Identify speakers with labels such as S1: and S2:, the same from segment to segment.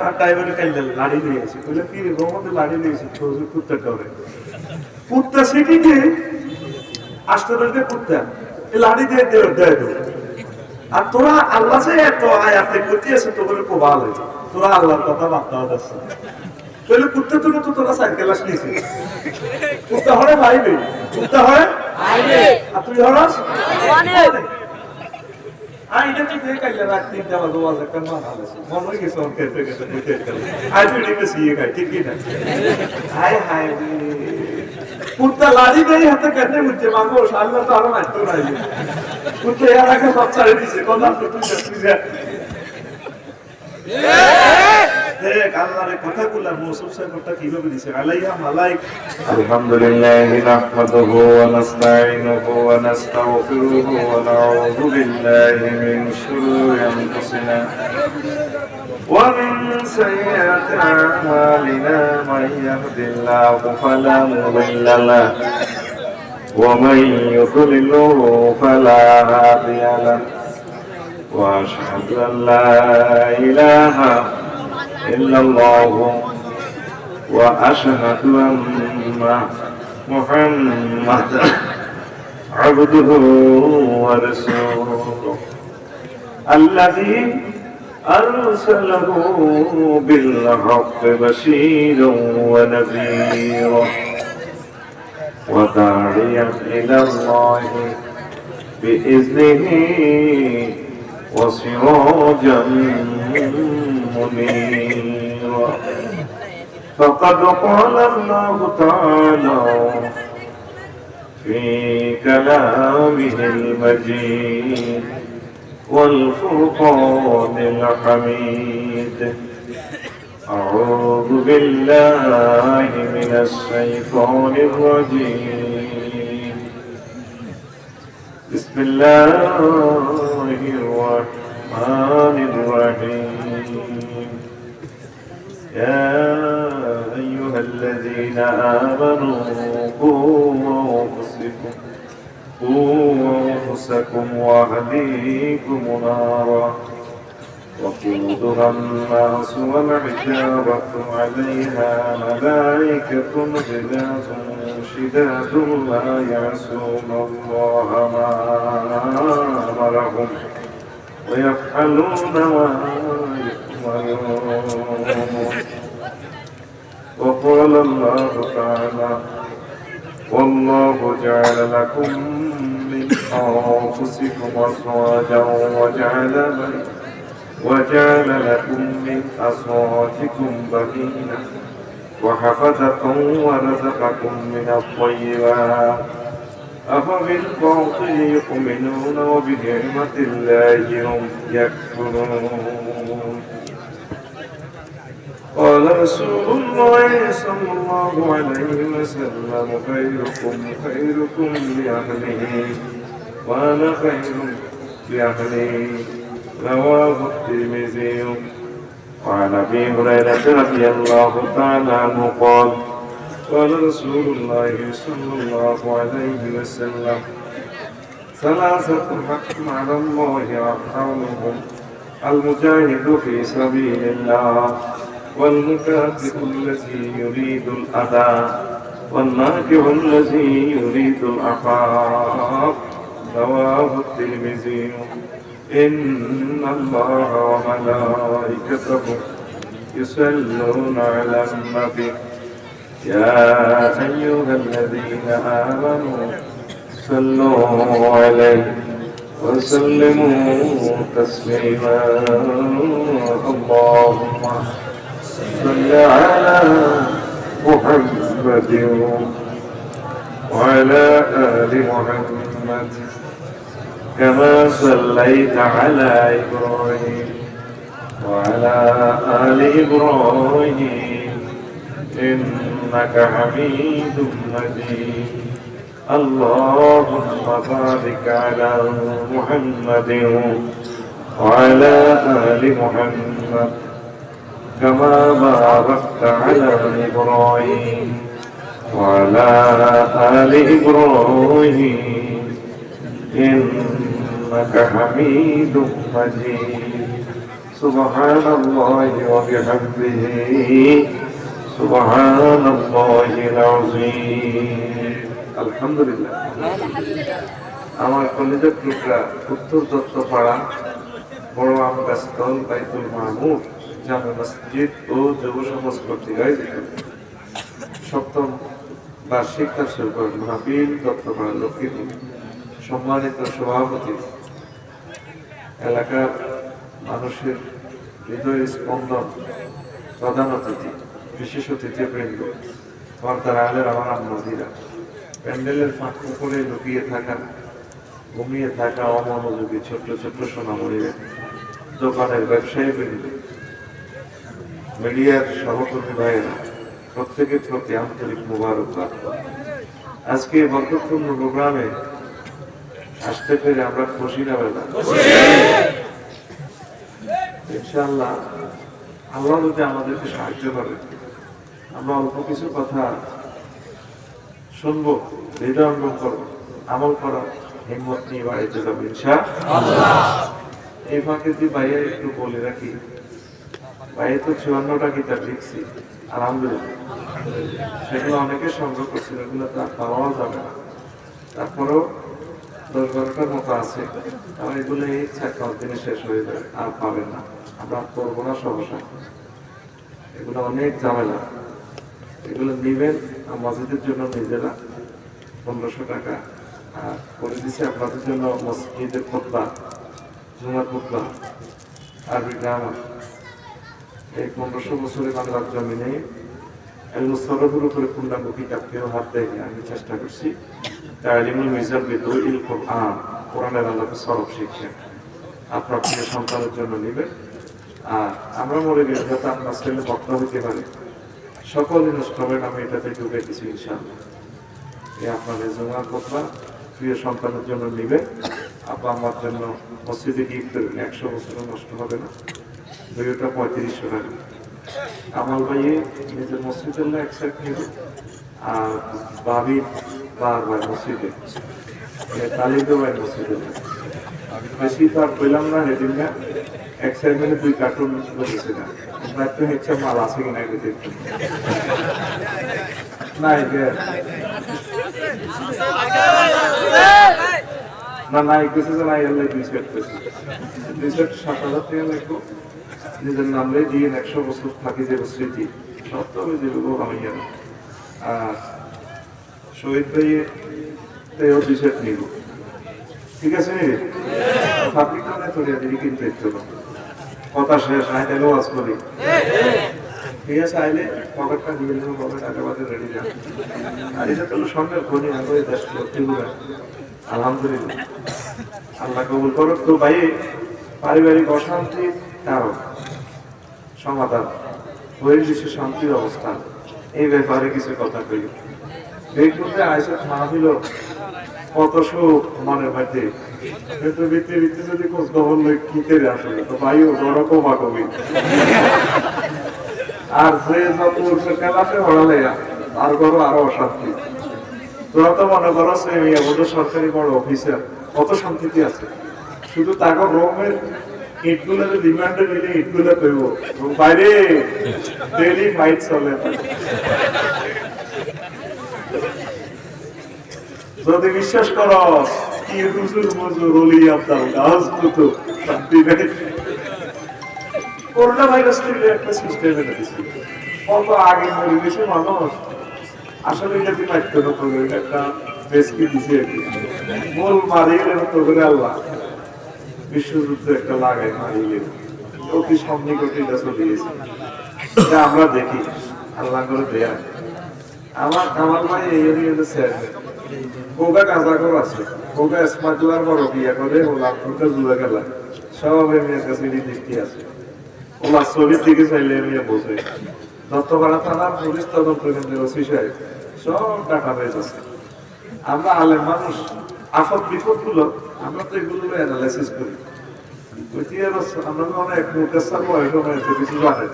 S1: ঠান্ডায় বলে কাইলে লাড়ি নিয়েছি বলে কি রহমতে লাড়ি নিয়েছি কুত্তা করে কুত্তা সেটিকে আসতে ধরতে কুত্তা লাড়ি দিয়ে দেয় আর তোরা আল্লাহ যে এত আয়াতে করতেছে তো বলে প্রবাল হয়েছে তোরা আল্লাহর কথা বার্তা হচ্ছে তাহলে কুত্তা তুলে তো তোরা সাইকেল আসলিছি কুত্তা হরে ভাইবে কুত্তা হরে ভাইবে আর তুই হরস এটা তো দেখে কাইলে রাত 3টা বাজে কেমন ভালো আছে মন হয়ে গেছে ওর খেতে খেতে বুঝতে গেল আজ ভিডিওতে সিয়ে খাই ঠিক কি না হায় হায় কুত্তা লাড়ি দেই হাতে কেটে মুঝে মাগো আল্লাহ তো আরো মারতো নাই কুত্তা এর আগে সব ছাড়ে দিয়েছে কোন তুই যা
S2: الحمد لله نحمده ونستعينه ونستغفره ونعوذ بالله من شرور أنفسنا ومن سيئات أعمالنا من يهد الله فلا مضل له ومن يضلله فلا هادي له وأشهد أن لا إله إلا الله وأشهد أن محمدا عبده ورسوله الذي أرسله بالحق بشيرا ونذيرا وداعيا إلى الله بإذنه وسراجا منيرا فقد قال الله تعالى في كلامه المجيد والفرقان الحميد أعوذ بالله من الشيطان الرجيم بسم الله الرحمن الرحيم يا أيها الذين آمنوا قوا أنفسكم وأهليكم نارا وقودها الناس والحجارة عليها ملائكة غلاظ شداد لا يعصون الله ما أمرهم ويفعلون ما يؤمرون وقال الله تعالى والله جعل لكم من أنفسكم أزواجا وجعل لكم من أزواجكم بنين وحفظة ورزقكم من الطيبات أفبالباطل يؤمنون وبنعمة الله هم يكفرون قال رسول الله صلى الله عليه وسلم خيركم لأهله وأنا خير لأهلي رواه الترمذي وعن أبي هريرة رضي الله تعالى عنه قال قال رسول الله صلى الله عليه وسلم ثلاثة حق على الله أرحمهم المجاهد في سبيل الله والمكاتب الذي يريد الأداء والناكح الذي يريد العفاف رواه الترمذي إن الله وملائكته يصلون على النبي يا أيها الذين آمنوا صلوا عليه وسلموا تسليما اللهم صل على محمد وعلى آل محمد كما صليت على إبراهيم وعلى آل إبراهيم إنك حميد مجيد اللهم بارك على محمد وعلى آل محمد كما باركت على إبراهيم وعلى آل إبراهيم إنك حميد مجيد سبحان الله وبحمده سبحان الله العظيم الحمد لله আমার কলেজের টুকরা উত্তর দত্ত পাড়া বড় আম গাছতল বাইতুল মামুর জামে মসজিদ ও যুব সমাজ কর্তৃক আয়োজিত সপ্তম বার্ষিক তাফসীর মাহফিল দত্তপাড়া লক্ষ্মীপুর সম্মানিত সভাপতি, এলাকার মানুষের হৃদয়ের স্পন্দন, প্রধান অতিথি, বিশেষ অতিথিবৃন্দ, পর্দার আলের আমার আম্মাদিরা, প্যান্ডেলের ফাঁক করে লুকিয়ে থাকা, ঘুমিয়ে থাকা অমনোযোগী ছোট্ট ছোট্ট সোনামণিরা, দোকানের ব্যবসায়ী বৃন্দ, মিডিয়ার সহকর্মী ভাইয়েরা, প্রত্যেকের প্রতি আন্তরিক মুবারকবাদ। আজকে বরকতপূর্ণ প্রোগ্রামে আসতে পেরে আমরা খুশি না বেলা? ইনশাআল্লাহ আল্লাহ যদি আমাদেরকে সাহায্য করে আমরা অল্প কিছু কথা শুনবো, হৃদয়ঙ্গম করবো, আমল করার হিম্মত নিয়ে বাড়িতে যাবো ইনশাআল্লাহ। এই ফাঁকে দিয়ে ভাইয়া একটু বলে রাখি, ভাইয়া তো 54টা কিতাব লিখছি আলহামদুলিল্লাহ, সেগুলো অনেকে সংগ্রহ করছিল, এগুলো তো আর পাওয়া যাবে না, তারপরেও 10-12টার মতো আছে, কারণ এগুলো এই 4-5 দিনে শেষ হয়ে যাবে, আর পাবেন না, আমরা করবো না সমস্যা, এগুলো অনেক ঝামেলা। এগুলো নিবেন মসজিদের জন্য নিজেরা 1500 টাকা, আর করে দিচ্ছে আপনাদের জন্য মসজিদের খুতবা, জুমার খুতবা, আরবি গ্রামার। এই 1500 বছরে বাংলার জমিনে মুসরফের উপরে পূর্ণাঙ্গ কিতাবকেও হাত দেয়নি, আমি চেষ্টা করছি। তালিমুল মিজান বিদুল কোরআন, কোরআনের আলোকে সরব শিক্ষা আপনার প্রিয় সন্তানের জন্য নেবেন। আর আমরা মনে করি যাতে আপনার ছেলে বক্তা হইতে পারে, সকল ইনস্ট্রুমেন্ট আমি এটাতে ঢুকে দিচ্ছি ইনশাআল্লাহ। এই আপনাদের জুমার খুতবা প্রিয় সন্তানের জন্য নেবেন, আপা আমার জন্য মসজিদে গিফট করবেন, 100 বছরও নষ্ট হবে না, 2টা 3500 টাকা। আমার ভাইয়ে নিজের মসজিদের না একসাথ নেবে, আর ভাবি বারবার মসজিদে, তালিদে ভাই মসজিদে বেশি তো আর পেলাম না, হেদিন না এক সাইড মিলে 2 কার্টুন বলেছে না, একটা হচ্ছে মাল আছে কিনা এগুলো দেখতে না, না নাই কিছু যে নাই আল্লাহ 2 সেট পেয়েছি, 2 সেট 7000 টাকা লাগবে, নিজের নামে দিয়ে 100 বছর থাকি যে স্মৃতি সব তো আমি দেবো আমি জানি। আর শহীদ ভাইয়ের 2 সেট নিব, ঠিক আছে নি ফাবলিক কানে তোরে দিদি কিনতে ইচ্ছে না, কথা শেষ নাই তাহলে ওয়াজ করি, ঠিক আছে আইলে পকেটটা দিয়ে নেবো, পকেট একেবারে রেডি যান। আর এটা তো স্বর্ণের খনি, আগে দেশ করতে হবে আলহামদুলিল্লাহ, আল্লাহ কবুল করুক। তো ভাই পারিবারিক অশান্তি কারণ সমাধান, বহির্বিশ্ব শান্তির অবস্থান, এই ব্যাপারে কিছু কথা কই। দেখতে আইসা মাহফিল কত সুখ মনের মধ্যে, কিন্তু ভিত্তি যদি খোঁজ খবর লই কি করে আসলে তো ভাইও বড় কমা কবি, আর যে যত খেলাতে হড়ালে আর করো আরো অশান্তি। তোরা তো মনে করো সরকারি বড় অফিসার, কত শান্তিতে আছে, শুধু তাকে রোমের ইটগুলো ডিমান্ডে নিলে ইটগুলো কইব বাইরে ডেইলি ফাইট চলে। যদি বিশ্বাস করো কি হুজুর মজুর ওলি আব্দাল গাছ তো শান্তি নেই। করোনা ভাইরাস থেকে একটা সিস্টেম এনে দিচ্ছে, কত আগে পরিবেশে মানুষ আসলে এটা কি পাইতো না, তো একটা বেশকি দিছে মূল মারিয়ে তো করে আল্লাহ বিশ্বযুদ্ধে একটা লাগাই মারিয়ে অতি সন্নিকটে এটা চলে গেছে, এটা আমরা দেখি আল্লাহ করে দেয়া। আমার ভাই এই এরিয়াতে চেয়ারম্যান, কোগা কাজাগর আছে, কোগা স্মাগলার বড় বিয়া করে ওলা ফুটা জুড়ে গেল, সব এমনির কাছে দেখতে আছে, ওলা ছবির দিকে চাইলে এমনি বোঝে। দত্তপাড়া থানার পুলিশ তদন্ত কেন্দ্রের ওসি সাহেব সব টাকা পেয়ে যাচ্ছে। আমরা আলেম মানুষ, আপদ বিপদ গুলো আমরা তো এগুলো অ্যানালাইসিস করি, আমরা অনেক মুখের বয়স হয়েছে কিছু জানে।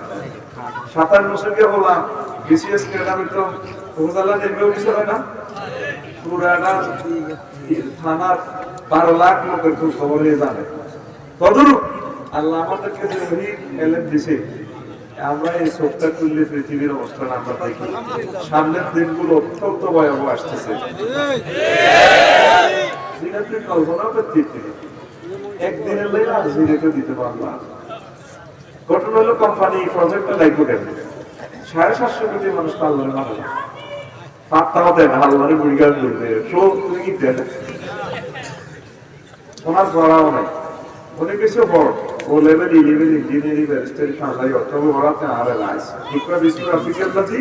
S2: 57 বছর গিয়ে বললাম বিসিএস ক্যাডার তো উপজেলা নির্বাহী অফিসার হয় না, পুরানা থানার 12 লাখ লোকের খবর জানে, তদরূপ আল্লাহ আমাদেরকে যে ওই এলেন দিছে, আমরা এই চোখটা তুললে পৃথিবীর অবস্থান আমরা দেখি। সামনের দিনগুলো অত্যন্ত ভয়াবহ আসতেছে, কল্পনাও করতে একদিনের লেগে হাজিরাকে দিতে পারলাম। ঘটনা হলো কোম্পানি প্রজেক্টটা লাগবে কেন 750 কোটি মানুষ আল্লাহরে মানে না, পাত্তাও দেয় না, আল্লাহরে বুড়িগান করবে সব তুমি কি দেন ওনার পড়াও নাই, অনেক কিছু বড় ও লেভেল ইলেভেল ইঞ্জিনিয়ারিং ব্যারিস্টারি সামলাই অর্থাৎ পড়াতে আর লাইস ইকরা বিশ্ব আফ্রিকার কাছে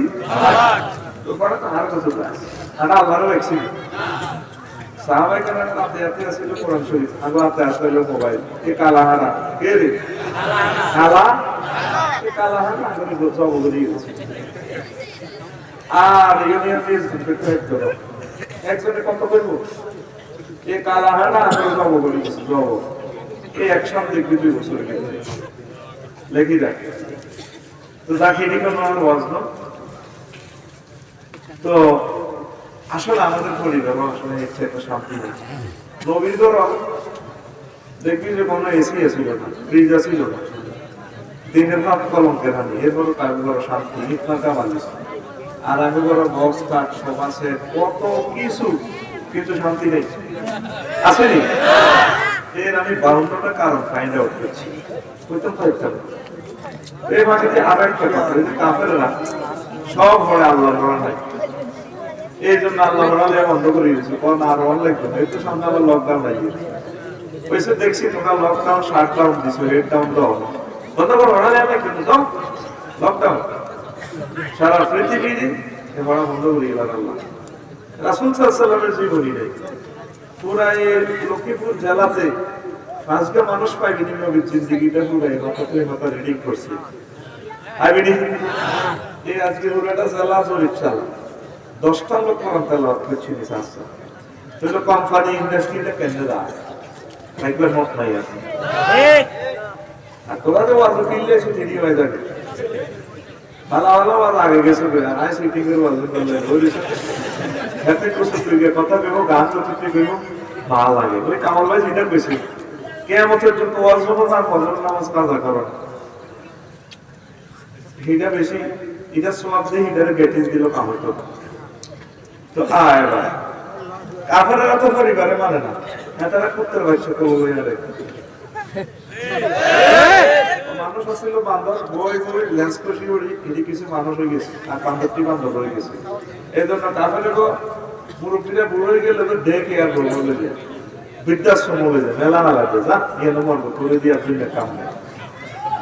S2: তো পড়াতে আর কত লাইস আর আল্লাহরও একসি সাহাবায়ে কেরাম রাতে রাতে আসলে কোরআন শরীফ আগে রাতে আসলে মোবাইল এ কালাহারা কে রে কালা এ কালাহারা আগে জব বলি আর ইউনিয়ন ইজ ডিফেক্ট করো একজনে কত করব এ কালাহারা আগে জব বলি জব এই অ্যাকশন দেখবি 2 বছর গেছে লেখি দেখ তো দাখিলি কোন আর ওয়াজন তো আসলে আমাদের পরিবার আসলে ইচ্ছে একটা শান্তি নেই। নবীর ধর দেখবি যে কোনো এসি ছিল না, ফ্রিজ ছিল না, দিনের রাত কলঙ্কের হানি, এরপরে তার বড় শান্তি ইতনাটা মালিস আর আমি বড় বক্স কাট সমাজে কত কিছু কিন্তু শান্তি নেই আসেনি। এর আমি 52টা কারণ ফাইন্ড আউট করছি, বুঝতে পারছেন? এই মাটিতে আরেকটা কথা, এই যে কাফেররা সব ঘরে আল্লাহর ঘর নাই, এই জন্য আল্লাহ ঘরে বন্ধ করে দিয়েছে, কোন আর অন লাগবে না। এই তো সামনে আবার লকডাউন লাগিয়ে ওইসে দেখছি তোমরা লকডাউন শাটডাউন দিছো, হেড ডাউন দাও বন্ধ করো, ওরা লাগবে কিন্তু দাও লকডাউন সারা পৃথিবীতে এবার বন্ধ করে দিলেন আল্লাহ। রাসূল সাল্লাল্লাহু আলাইহি ওয়াসাল্লামের জীবনী নেই পুরা এই লক্ষ্মীপুর জেলাতে 5টা মানুষ পাইনি নবীর জিন্দেগিটা পুরাই রক্তে মাথা রিডিং করছে আইবিনি এই আজকে পুরাটা জেলা জরিপ চালা 10টা লোক কোরআন তেলাওয়াত করছে নিসাসা তো কোম্পানি ইন্ডাস্ট্রিতে কেন দাও একবার মত নাই আছে ঠিক আর তোরা যে ওয়াজ কিনলে সে ঠিকই হয়ে যাবে ভালো ভালো ওয়াজ আগে গেছে আই সিটিং এর ওয়াজ করলে ওইসব এতে কিছু তুইকে কথা বেবো গান করতে বেবো ভালো লাগে ওই কামাল ভাই যেটা কইছে কিয়ামতের জন্য ওয়াজ হবে আর ফজর নামাজ কাজা করো এটা বেশি এটা সওয়াব দিয়ে এটারে গেটিস দিল কামাল তো আয় ভাই কাফেররা তো পরিবারে মানে না এটারা কুত্তার বাচ্চা তো বইয়ারে মানুষ আসলে বান্দর বই বই লেন্স কষি উড়ি এটি কিছু মানুষ হয়ে গেছে আর বান্দরটি বান্দর হয়ে গেছে এই জন্য কাফেররা মুরব্বীরা বুড়ো হয়ে গেলে তো ডে কেয়ার বলে যায় বৃদ্ধাশ্রম বলে যায় মেলা না লাগে যা গেলে মরবো তুলে দিয়ে আপনি কাম নেই।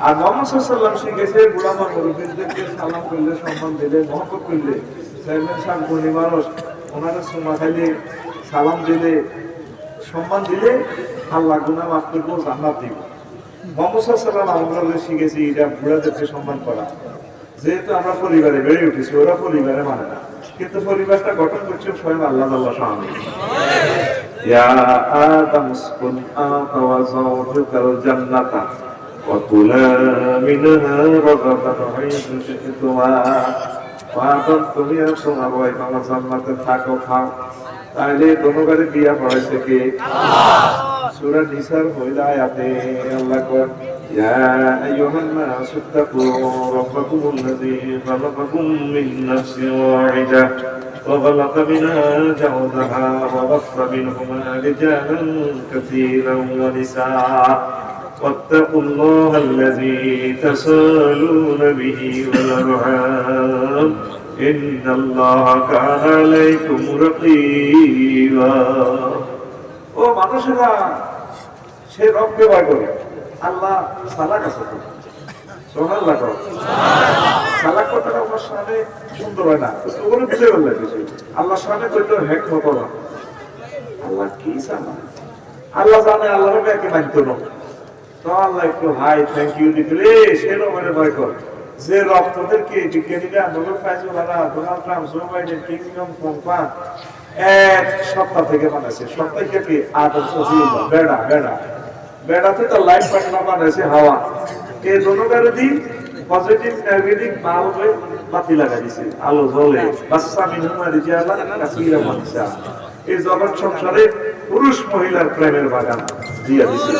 S2: আর মোহাম্মদ সাল্লাল্লাহু শিখেছে বুড়া মুরব্বীদেরকে সালাম করলে সম্মান দিলে মহব্বত করলে চেয়ারম্যান সাহেব গণি মানুষ ওনারা সুমা খাইলে সালাম দিলে সম্মান দিলে আল্লাহ গুনাহ মাফ করবো জান্নাত দিব। মোহাম্মদ সাল্লাল্লাহু আমরা শিখেছি এটা বুড়াদেরকে সম্মান করা, যেহেতু আমরা পরিবারে বেড়ে উঠেছি ওরা পরিবারে মানে না, কিন্তু পরিবারটা গঠন করছে স্বয়ং আল্লাহ আল্লাহ সামনে। ইয়া আদম উসকুন আনতা ওয়া যাওজুকাল জান্নাতা ওয়া কুলা মিনহা রাগাদান হাইথু শি'তুমা। আদম তুমি আর তোমার ওয়াইফ আমার জান্নাতে থাকো খাও। তাইলে দোনোগারে বিয়া পড়াইছে কে? আল্লাহ। সূরা নিসার হইলা আয়াতে আল্লাহ কয় ইয়া আইয়ুহান নাস ইত্তাকু রাব্বাকুমুল্লাযী খালাকাকুম মিন নাফসিন ওয়াহিদা ওয়া খালাকা মিনহা যাওজাহা ওয়া বাসসা মিনহুমা রিজালান কাসীরান ওয়া নিসা ওয়াত্তাকুল্লাহা আল্লাযী তাসালুনা বিহি ওয়াল আরহাম ইন্নাল্লাহা কানা আলাইকুম রাকীবা। ও মানুষেরা সে রবকে ভয় করে, আল্লাহ সালাক আছে তো সুবহানাল্লাহ কর সালাক কথাটা আমার সামনে সুন্দর হয় না ওগুলো বুঝে গেল কিছু আল্লাহর সামনে কইতো হেক মতো না আল্লাহ কি জানে আল্লাহ জানে আল্লাহর ব্যাকে মানতো না তো আল্লাহ একটু হাই থ্যাংক ইউ দিলে সে রবের ভয় করে যে রব তোদেরকে বিজ্ঞানীরা নোবেল প্রাইজ ওনারা Donald Trump Joe Biden kingdom company এক সপ্তাহ থেকে বানাইছে সপ্তাহ থেকে আদম সজিউল্লাহ বেড়া বেড়া বেড়াতে তো লাইফ পার্টনার বানাইছে হাওয়া এই দোনোটারে দিন পজিটিভ নেগেটিভ মাল হয়ে বাতি লাগাই দিছে আলো জ্বলে বাচ্চা মিনহুমা রিজালান কাসীরা ওয়া নিসা এই জগৎ সংসারে পুরুষ মহিলার প্রেমের বাগান দিয়া দিছে।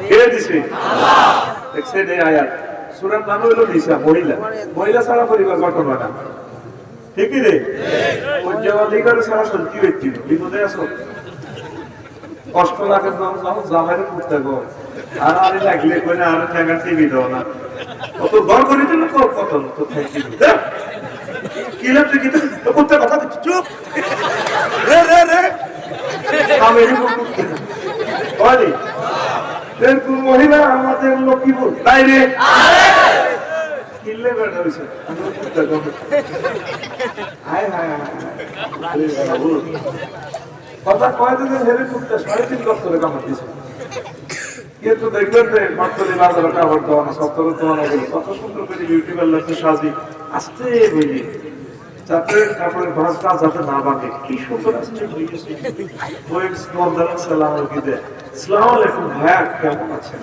S1: কে দিছে? দেখছেন এই আয়াত সূরার নাম হলো নিসা, মহিলা। মহিলা ছাড়া পরিবার গঠন হয় না, ঠিক রে? ওই যে অধিকার ছাড়া সত্যি ব্যক্তি বিপদে আছো, কষ্ট লাগে যখন জামাইরে করতে গো, আর আরে লাগলে কই না আর টাকা টিভি দাও না, কত ঘর করে দিল কত তো থাকি কি লাগছে কি তো করতে কথা দিচ্ছ, চুপ রে রে রে আমি এই করতে বলি এরকম মহিলা আমাদের লক্ষ্মী বল তাই রে কিল্লে বেড়া হয়েছে হায় হায় কথা কয় দিন হেরে করতে 3.5 লাখ করে কামাই দিয়েছে, কিন্তু দেখবেন যে মাত্র 1000 টাকা ভর দেওয়া না 17 দেওয়া না বলে কত সুন্দর করে ইউটিউবের লোককে সাজি আসতে বলি যাতে কাপড়ের ভাঁজটা যাতে না বাঁধে, কি সুন্দর আসতে বলেছে। ওই সালাম আসসালামু আলাইকুম ভাইয়া কেমন আছেন?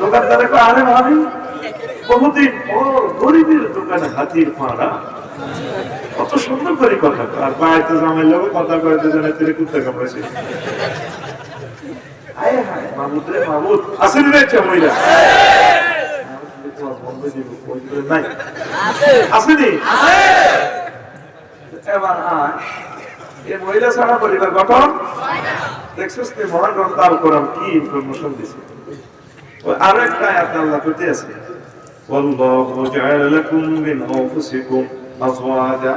S1: দোকানদারে কয় আরে ভাবি বহুদিন পর গরিবের দোকানে হাতির পাড়া, কত সুন্দর করে কথা আর বাড়িতে জামাই লোক কথা কয়েতে জানে তেরে কুত্তে কামড়েছে। আয় হায় মামুদ রে মামুদ আসেন রে মহিলা নাই আসেনি এবার এই মহিলা ছাড়া পরিবার গঠন দেখছিস তুই মহান গ্রন্থ আল কোরআন কি ইনফরমেশন দিছে। আরো একটা আয়াত আল্লাহ করতে আছে ওয়াল্লাহু জাআলা লাকুম মিন আনফুসিকুম আজওয়াজা,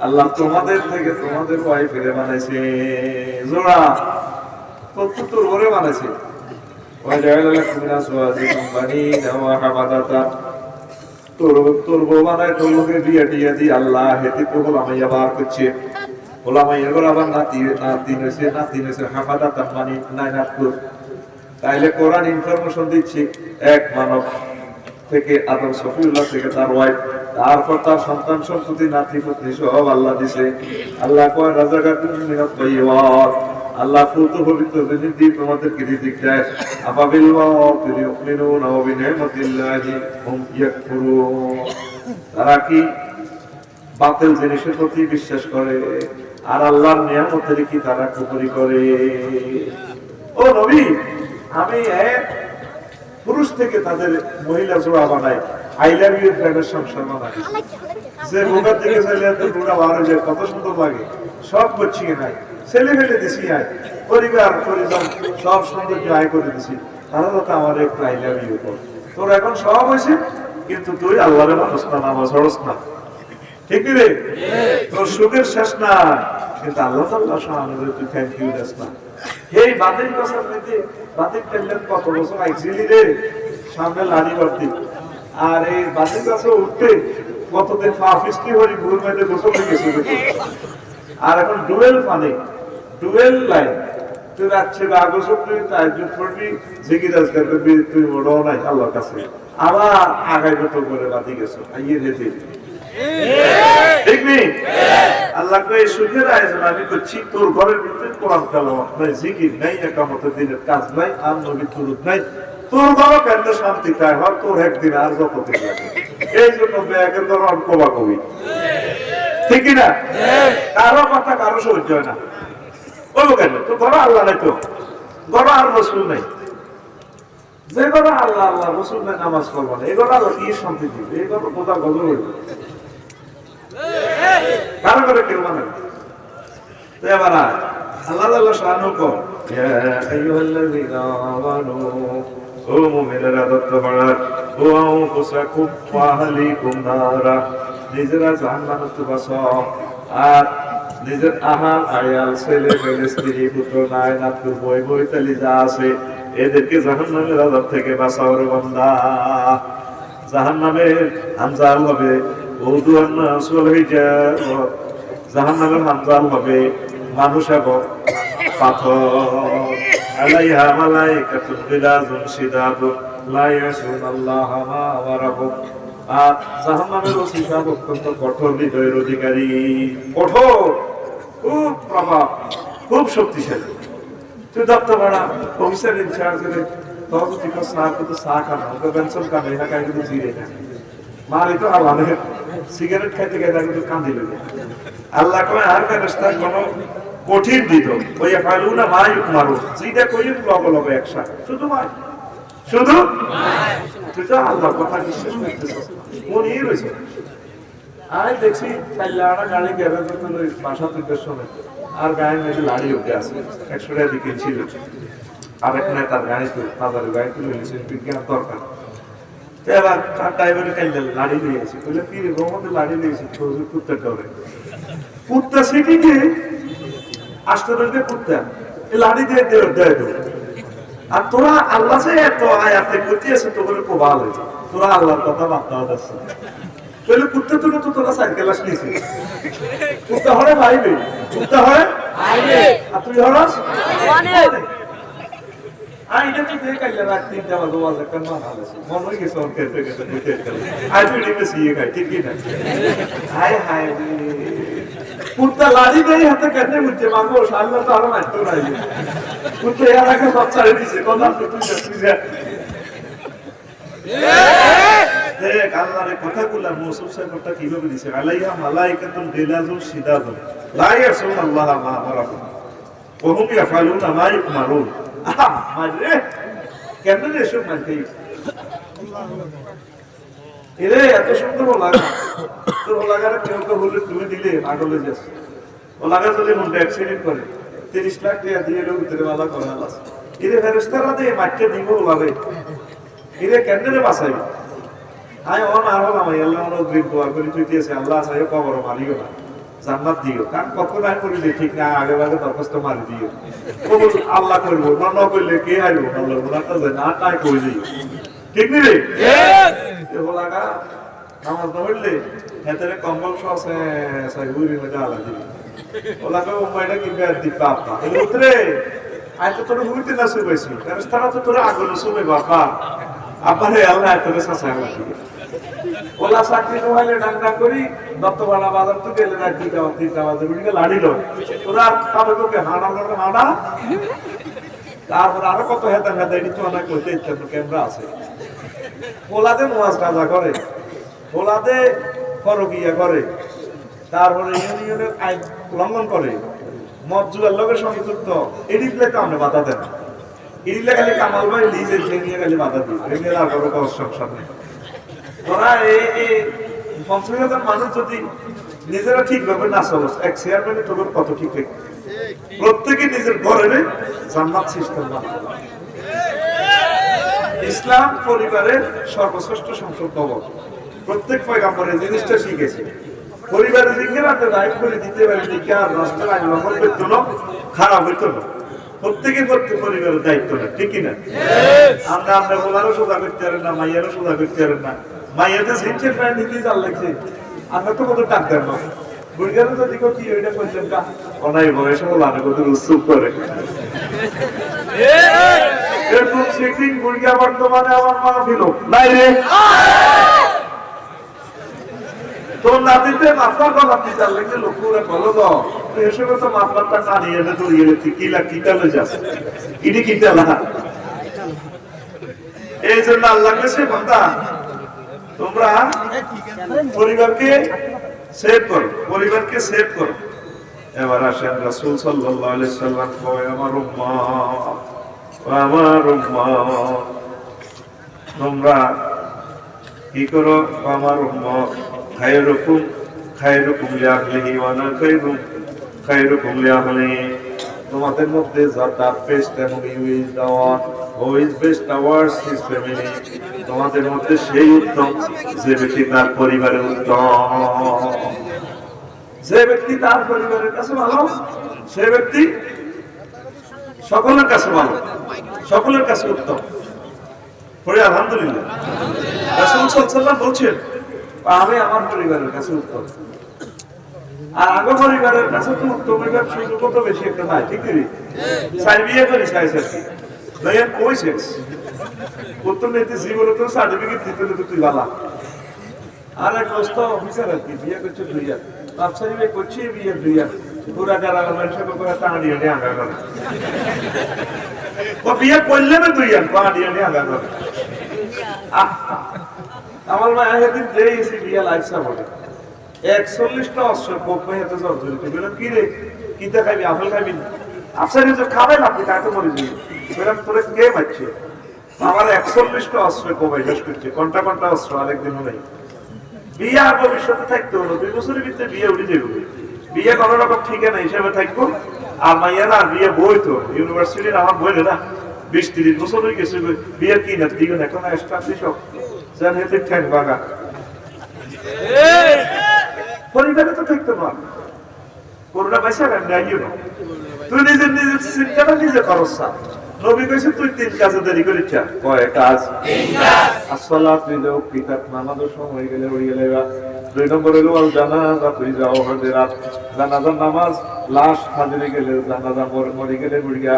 S1: আল্লাহ তোমাদের থেকে তোমাদের ওয়াইফের বানাইছে জোড়া, তোর ওরে বানাইছে। ওয়া জাআলা লাকুম মিন আজওয়াজিকুম বানিনা ওয়া হাফাদাতা, তোর বউ বানায় তোর লোকে বিয়ে টিয়া দি আল্লাহ হেতে তো গোলামাইয়া বার করছে, গোলামাইয়া করে আবার নাতি হয়েছে হাফাদাতা মানে নাই নাতুর। তাইলে কোরআন ইনফরমেশন দিচ্ছে এক মানব থেকে আদম সফিউল্লাহ থেকে তার ওয়াইফ, তারপর তার সন্তান সন্ততি নাতি পুত্রী সব আল্লাহ দিছে। আল্লাহ কয় রাজাকাতুম মিনাত তাইয়্যিবাত, আল্লাহ ফুত পবিত্র জিনিস দিয়ে তোমাদেরকে রিজিক দেয়। আবাবিল ওয়াতিল ইউমিনুনা ওয়া বিনি'মাতিল্লাহি হুম ইয়াকফুরুন, তারা কি বাতিল জিনিসের প্রতি বিশ্বাস করে আর আল্লাহর নিয়ামতের কি তারা কুফরি করে। ও নবী আমি এক পুরুষ থেকে তাদের মহিলা জোড়া বানাই, আই লাভ ইউ ফ্রেন্ডের সংসার বানাই, যে বোকার থেকে ছেলে বুড়া বার হয়ে যায় কত সুন্দর লাগে, সব করছি নাই ছেলে ফেলে দিছি আয় পরিবার পরিজন সব সৌন্দর্য আয় করে দিছি, তারা তো আমার একটু আই লাভ ইউ কর। তোর এখন সব হয়েছে কিন্তু তুই আল্লাহরে মানুষ না, নামাজ হরস না, ঠিক রে? তোর সুখের শেষ না, কিন্তু আল্লাহ তাআলা শাহানুরে তুই থ্যাংক ইউ দেস না। এই বাতিল কথা নিতে বাতিল পেলেন কত বছর আইছিলি রে, সামনে লাড়ি বাড়তি, আর এই বাতিল কাছে উঠতে কতদিন ফাফিস্টি হরি ভুল মেয়েতে গোসল হয়ে গেছে। আর এখন ডুয়েল পানি ডুয়েল লাইন, তুই রাখছে বা গোসল তুই তাহাজ্জুদ পড়বি জিকির আজকার করবি, তুই মোড়াও নাই আল্লাহর কাছে, আবার আগাই মতো করে বাতি গেছো আইয়ে রেতে, ঠিক নেই? আল্লাহ এই সুখের আয়োজন আমি করছি, তোর ঘরের ভিতরে কোরআন তেলাওয়াত নাই, জিকির নাই, একামতের দিনের কাজ নাই, আর নবীর দুরূদ নাই, তোর ঘরে কেন শান্তি চায় হয় তোর একদিন আর যতদিন লাগে। এই জন্য ব্যাগের ধর কবা কবি, ঠিক না? কারো কথা কারো সহ্য হয় না, বলবো কেন? তো ধরো আল্লাহ নাই, তো ধরো আর রসুল নাই, যে ঘরে আল্লাহ আল্লাহ রসুল নাই নামাজ করবো না, এই ঘরে আল্লাহ কি শান্তি দিবে? এই ঘরে বোঝা গজল হইবে কারো করে কেউ মানে তো। এবার আল্লাহ আল্লাহ শাহানু কর ইয়া আইয়ুহাল্লাযীনা আমানু, ও মুমিনেরা দত্তবাড়ার, ও আনফুসাকুম ওয়া আহলিকুম নারা, নিজেরা জাহান্নাম থেকে বাঁচাও আর নিজের আহাল আয়াল ছেলে মেয়ে স্ত্রী পুত্র নাই নাতু বই বইতালি যা আছে এদেরকে জাহান্নামের আযাব থেকে বাঁচাও রে বান্দা। জাহান্নামের আনজাল হবে জাহান্নামের হামজাল হবে মানুষ এবং পাথর, আলাইহা মালাইকাতুন গিলাযুন শিদাদুন লা ইয়াসুনাল্লাহা মা আমারাহুম, আর জাহান্নামের ওসিফা অত্যন্ত কঠোর হৃদয়ের অধিকারী, কঠোর, খুব প্রভাব, খুব শক্তিশালী। তুই দপ্তর ভাড়া অফিসার ইনচার্জের তখন তুই চা খানা ওকে পেন্সিল কানে না কাই কিন্তু জিরে না মারি তো আল্লাহ সিগারেট খাইতে গেলে কিন্তু কান্দি লেগে আল্লাহ কয় আর ফেরেশতা কোনো কঠিন দিত ওই ফালুনা মাই মারু যেটা কই লগে লগে একসাথে শুধু মাই শুধু তুই তো আল্লাহর কথা বিশ্বাস করতেছিস মনে রয়েছে আই দেখছি কাল্লাড়া গাড়ি গ্যারেজ তো লই বাসা থেকে শুনে আর গায়ে মেয়ে লাড়ি উঠে আছে 100 টাকা দিয়ে কিনছিল আর এখানে তার গাড়ি তো বাজারে গাড়ি তুলে নিয়েছে বিজ্ঞান দরকার এবার তার ড্রাইভারে কাইলে লাড়ি দিয়েছে বলে কি রোমতে লাড়ি দিয়েছে ছোট কুত্তা করে কুত্তা সিটিকে আসতে ধরতে কুত্তা এই লাড়ি দিয়ে দেয় দেয় আর তোরা আল্লাহ সে এত আয়াতে করতেছে তোদের প্রভাব হয়েছে তোরা আল্লাহর কথা বার্তা হচ্ছে তাহলে কুত্তা তুলে তো তোরা সাইকেল আসলিছি কুত্তা হরে ভাইবে কুত্তা হরে ভাইবে আর তুই হরস আইটা তো দেখ আইলা রাত 3টা বাজে কেন ভালো মন হয়ে গেছে ওর কেটে কেটে দিতে আই তুই দিতে সিয়ে খাই ঠিক কি না হায় হায় কুত্তা লাড়ি দেই হাতে কেটে মুছে মাগো আল্লাহ তো আরো মারতো নাই কুত্তা এর আগে সব ছাড়ে দিছে কথা তুই যা দেখ আল্লাহর কথাগুলো মৌসুফ সাহেবটা কিভাবে দিছে আলাইহা মালাইকাতুন গিলাজুন শিদাদুন লা ইয়াসুন আল্লাহ মা আমারাকুম ওয়া হুম ইয়াফালুনা মা ইউমারুন মারে কেমনে এসব মানতে এরে এত সুন্দর লাগা তোর লাগারে কেউ তো বলে তুমি দিলে পাগলে যাস ও লাগা যদি মনটা অ্যাক্সিডেন্ট করে 30 লাখ টাকা দিয়ে লোক ভিতরে वाला করে আলাস এরে ফেরেশতারা দিয়ে মারতে দিব লাগে এরে কেমনে বাঁচাইবে আয় অন আর হলাম আল্লাহ ওর গ্রিপ দোয়া করি তুই দিয়েছে আল্লাহ সাহেব কবর মারিও না জান্নাত দিও কারণ কখন আয় করিলে ঠিক না আগে আগে দরখাস্ত মারি দিও কবুল আল্লাহ করবো না করলে কে আইবো আল্লাহ ওনাটা যায় না তাই কই দিই ঠিক নি রে এ লাগা নামাজ পড়লে হেতেরে কম্বল সস সাইবুরি মজা লাগে ও লাগা ও মাইটা কি বের দি পাপা এ উতরে আয় তো তোর হুইতে না শুইছি কারণ তারা তো তোর আগুন শুবে বাবা আপারে আল্লাহ তোর সাসা লাগে ওলা চাকরি নহলে ডান্ডা করি দত্তবাড়া বাজার তো গেলে না 2টা বাজে উঠে লাড়িল ওরা তবে তোকে হাঁড়া তারপর আরো কত হেতা হেতা এটি তো অনেক করতে ইচ্ছা ক্যামেরা আছে ওলাতে মোয়াজ কাজা করে ওলাতে ফরকিয়া করে তারপরে ইউনিয়নের আইন লঙ্ঘন করে মদ জুয়ার লোকের সঙ্গে যুক্ত এডিটলে তো আমরা বাধা দেন এডিটলে খালি কামাল ভাই লিজের নিয়ে খালি বাধা দিই এগুলো আর কারো কষ্ট সংসার নেই ওরা এই 50,000 মানুষ যদি নিজেরা ঠিকভাবে না চলো এক চেয়ারম্যানে তোর কত ঠিক ঠিক প্রত্যেকে নিজের ঘরে জান্নাত সিস্টেম বানাবে ইসলাম পরিবারের সর্বশ্রেষ্ঠ সংসদ ভবন প্রত্যেক পয়গম্বর এই জিনিসটা শিখেছে পরিবারের দিকে রাতে দায়িত্ব করে দিতে পারে দিকে আর রাস্তার আইন লঙ্ঘন করতো না খারাপ হইতো না প্রত্যেকের প্রত্যেক পরিবারের দায়িত্ব না ঠিক কিনা আমরা বলারও সোজা করতে পারেন না মাইয়ারও সোজা করতে পারেন না মাইয়াতে সিনচের প্যান্ট নিতেই জাল লাগছে আমরা তো কত টাক দেন না বুড়িগারও যদি কি ওইটা করছেন কা অনাই বয়সে বলার কত উৎসুক করে এরকম সিটিং বুড়িগা বর্তমানে আমার মা দিল নাই রে তোর নাতিতে মাফলার গলা দিতে লাগছে লোকরা বলো তো এসব তো মাফলারটা না নিয়ে এনে তো ইয়ে কিটা লয়ে যাস ইডি কিটা না এই জন্য আল্লাহ কাছে বান্দা তোমরা পরিবারকে সেভ করো পরিবারকে সেভ করো এবার আসেন রাসূল সাল্লাল্লাহু আলাইহি সাল্লাম কয় আমার উম্মাহ তোমরা কি করো আমার উম্মাহ খায়রুকুম লিআহলিহি ওয়া আনা খায়রুকুম লিআহলিহি তোমাদের মধ্যে যারা বেস্ট এবং you is the one who is best towards his family তোমাদের মধ্যে সেই উত্তম যে ব্যক্তি তার পরিবারের উত্তম যে ব্যক্তি তার পরিবারের কাছে ভালো সে ব্যক্তি সকলের কাছে ভালো সকলের কাছে উত্তম পড়ে আলহামদুলিল্লাহ রাসূল সাল্লাল্লাহু আলাইহি ওয়াসাল্লাম বলছেন আমি আমার পরিবারের কাছে উত্তম আর আগে পরিবারের কাছে তো উত্তমের সুযোগ কত বেশি একটা নাই ঠিক কি চাই বিয়ে করি চাই চাই নয় কই শেষ উত্তম নীতি জীবনে তো সার্টিফিকেট দিতে তো তুই বালা আর এক কষ্ট অফিসার আর কি বিয়ে করছে 2 ইয়ার ব্যবসায়ী বিয়ে করছে বিয়ে 2 ইয়ার পুরা যারা মানুষের করে টাঙাড়ি এনে আঙ্গা করে ও বিয়ে করলে না 2 ইয়ার টাঙাড়ি এনে আঙ্গা করে আমার মা একদিন দেইছি বিয়ে লাইফ সাপোর্ট 41টা অশ্বর কোপ হতে জর্জরিত বলেন কি রে কিনতে খাইবি আপেল খাইবি আফসার খাবেন আপনি তাকে মরে যাবি এরকম তোরে কে মারছে আমার 41টা অস্ত্র কমাই শেষ করছে ঘন্টা ঘন্টা অস্ত্র আরেকদিনও নেই বিয়ে আর ভবিষ্যতে থাকতে হলো 2 বছরের ভিতরে বিয়ে উঠে যাবে বিয়ে কোনো রকম ঠিকানা হিসেবে থাকবো আর মাইয়ারা বিয়ে বই তো ইউনিভার্সিটির আমার বই না 20-30 বছর হয়ে গেছে বিয়ে কি না দিগুন এখন এস্টাবলিশ হোক জান হেতে ঠ্যাং ভাঙা পরিবারে তো থাকতে পার করোনা পয়সা কেন যাইও না তুই নিজের নিজের চিন্তাটা নিজে করস নবী কইছে তুই 3 কাজে দেরি করিস কয় কাজ 3 কাজ আসসালাত বিদাও কিতাব নামাজের সময় গেলে উড়ি গেলে 2 নম্বর হলো আল জানাজা তুই যাও হযরত জানাজার নামাজ লাশ হাজিরে গেলে জানাজা মরে গেলে বুড়িয়া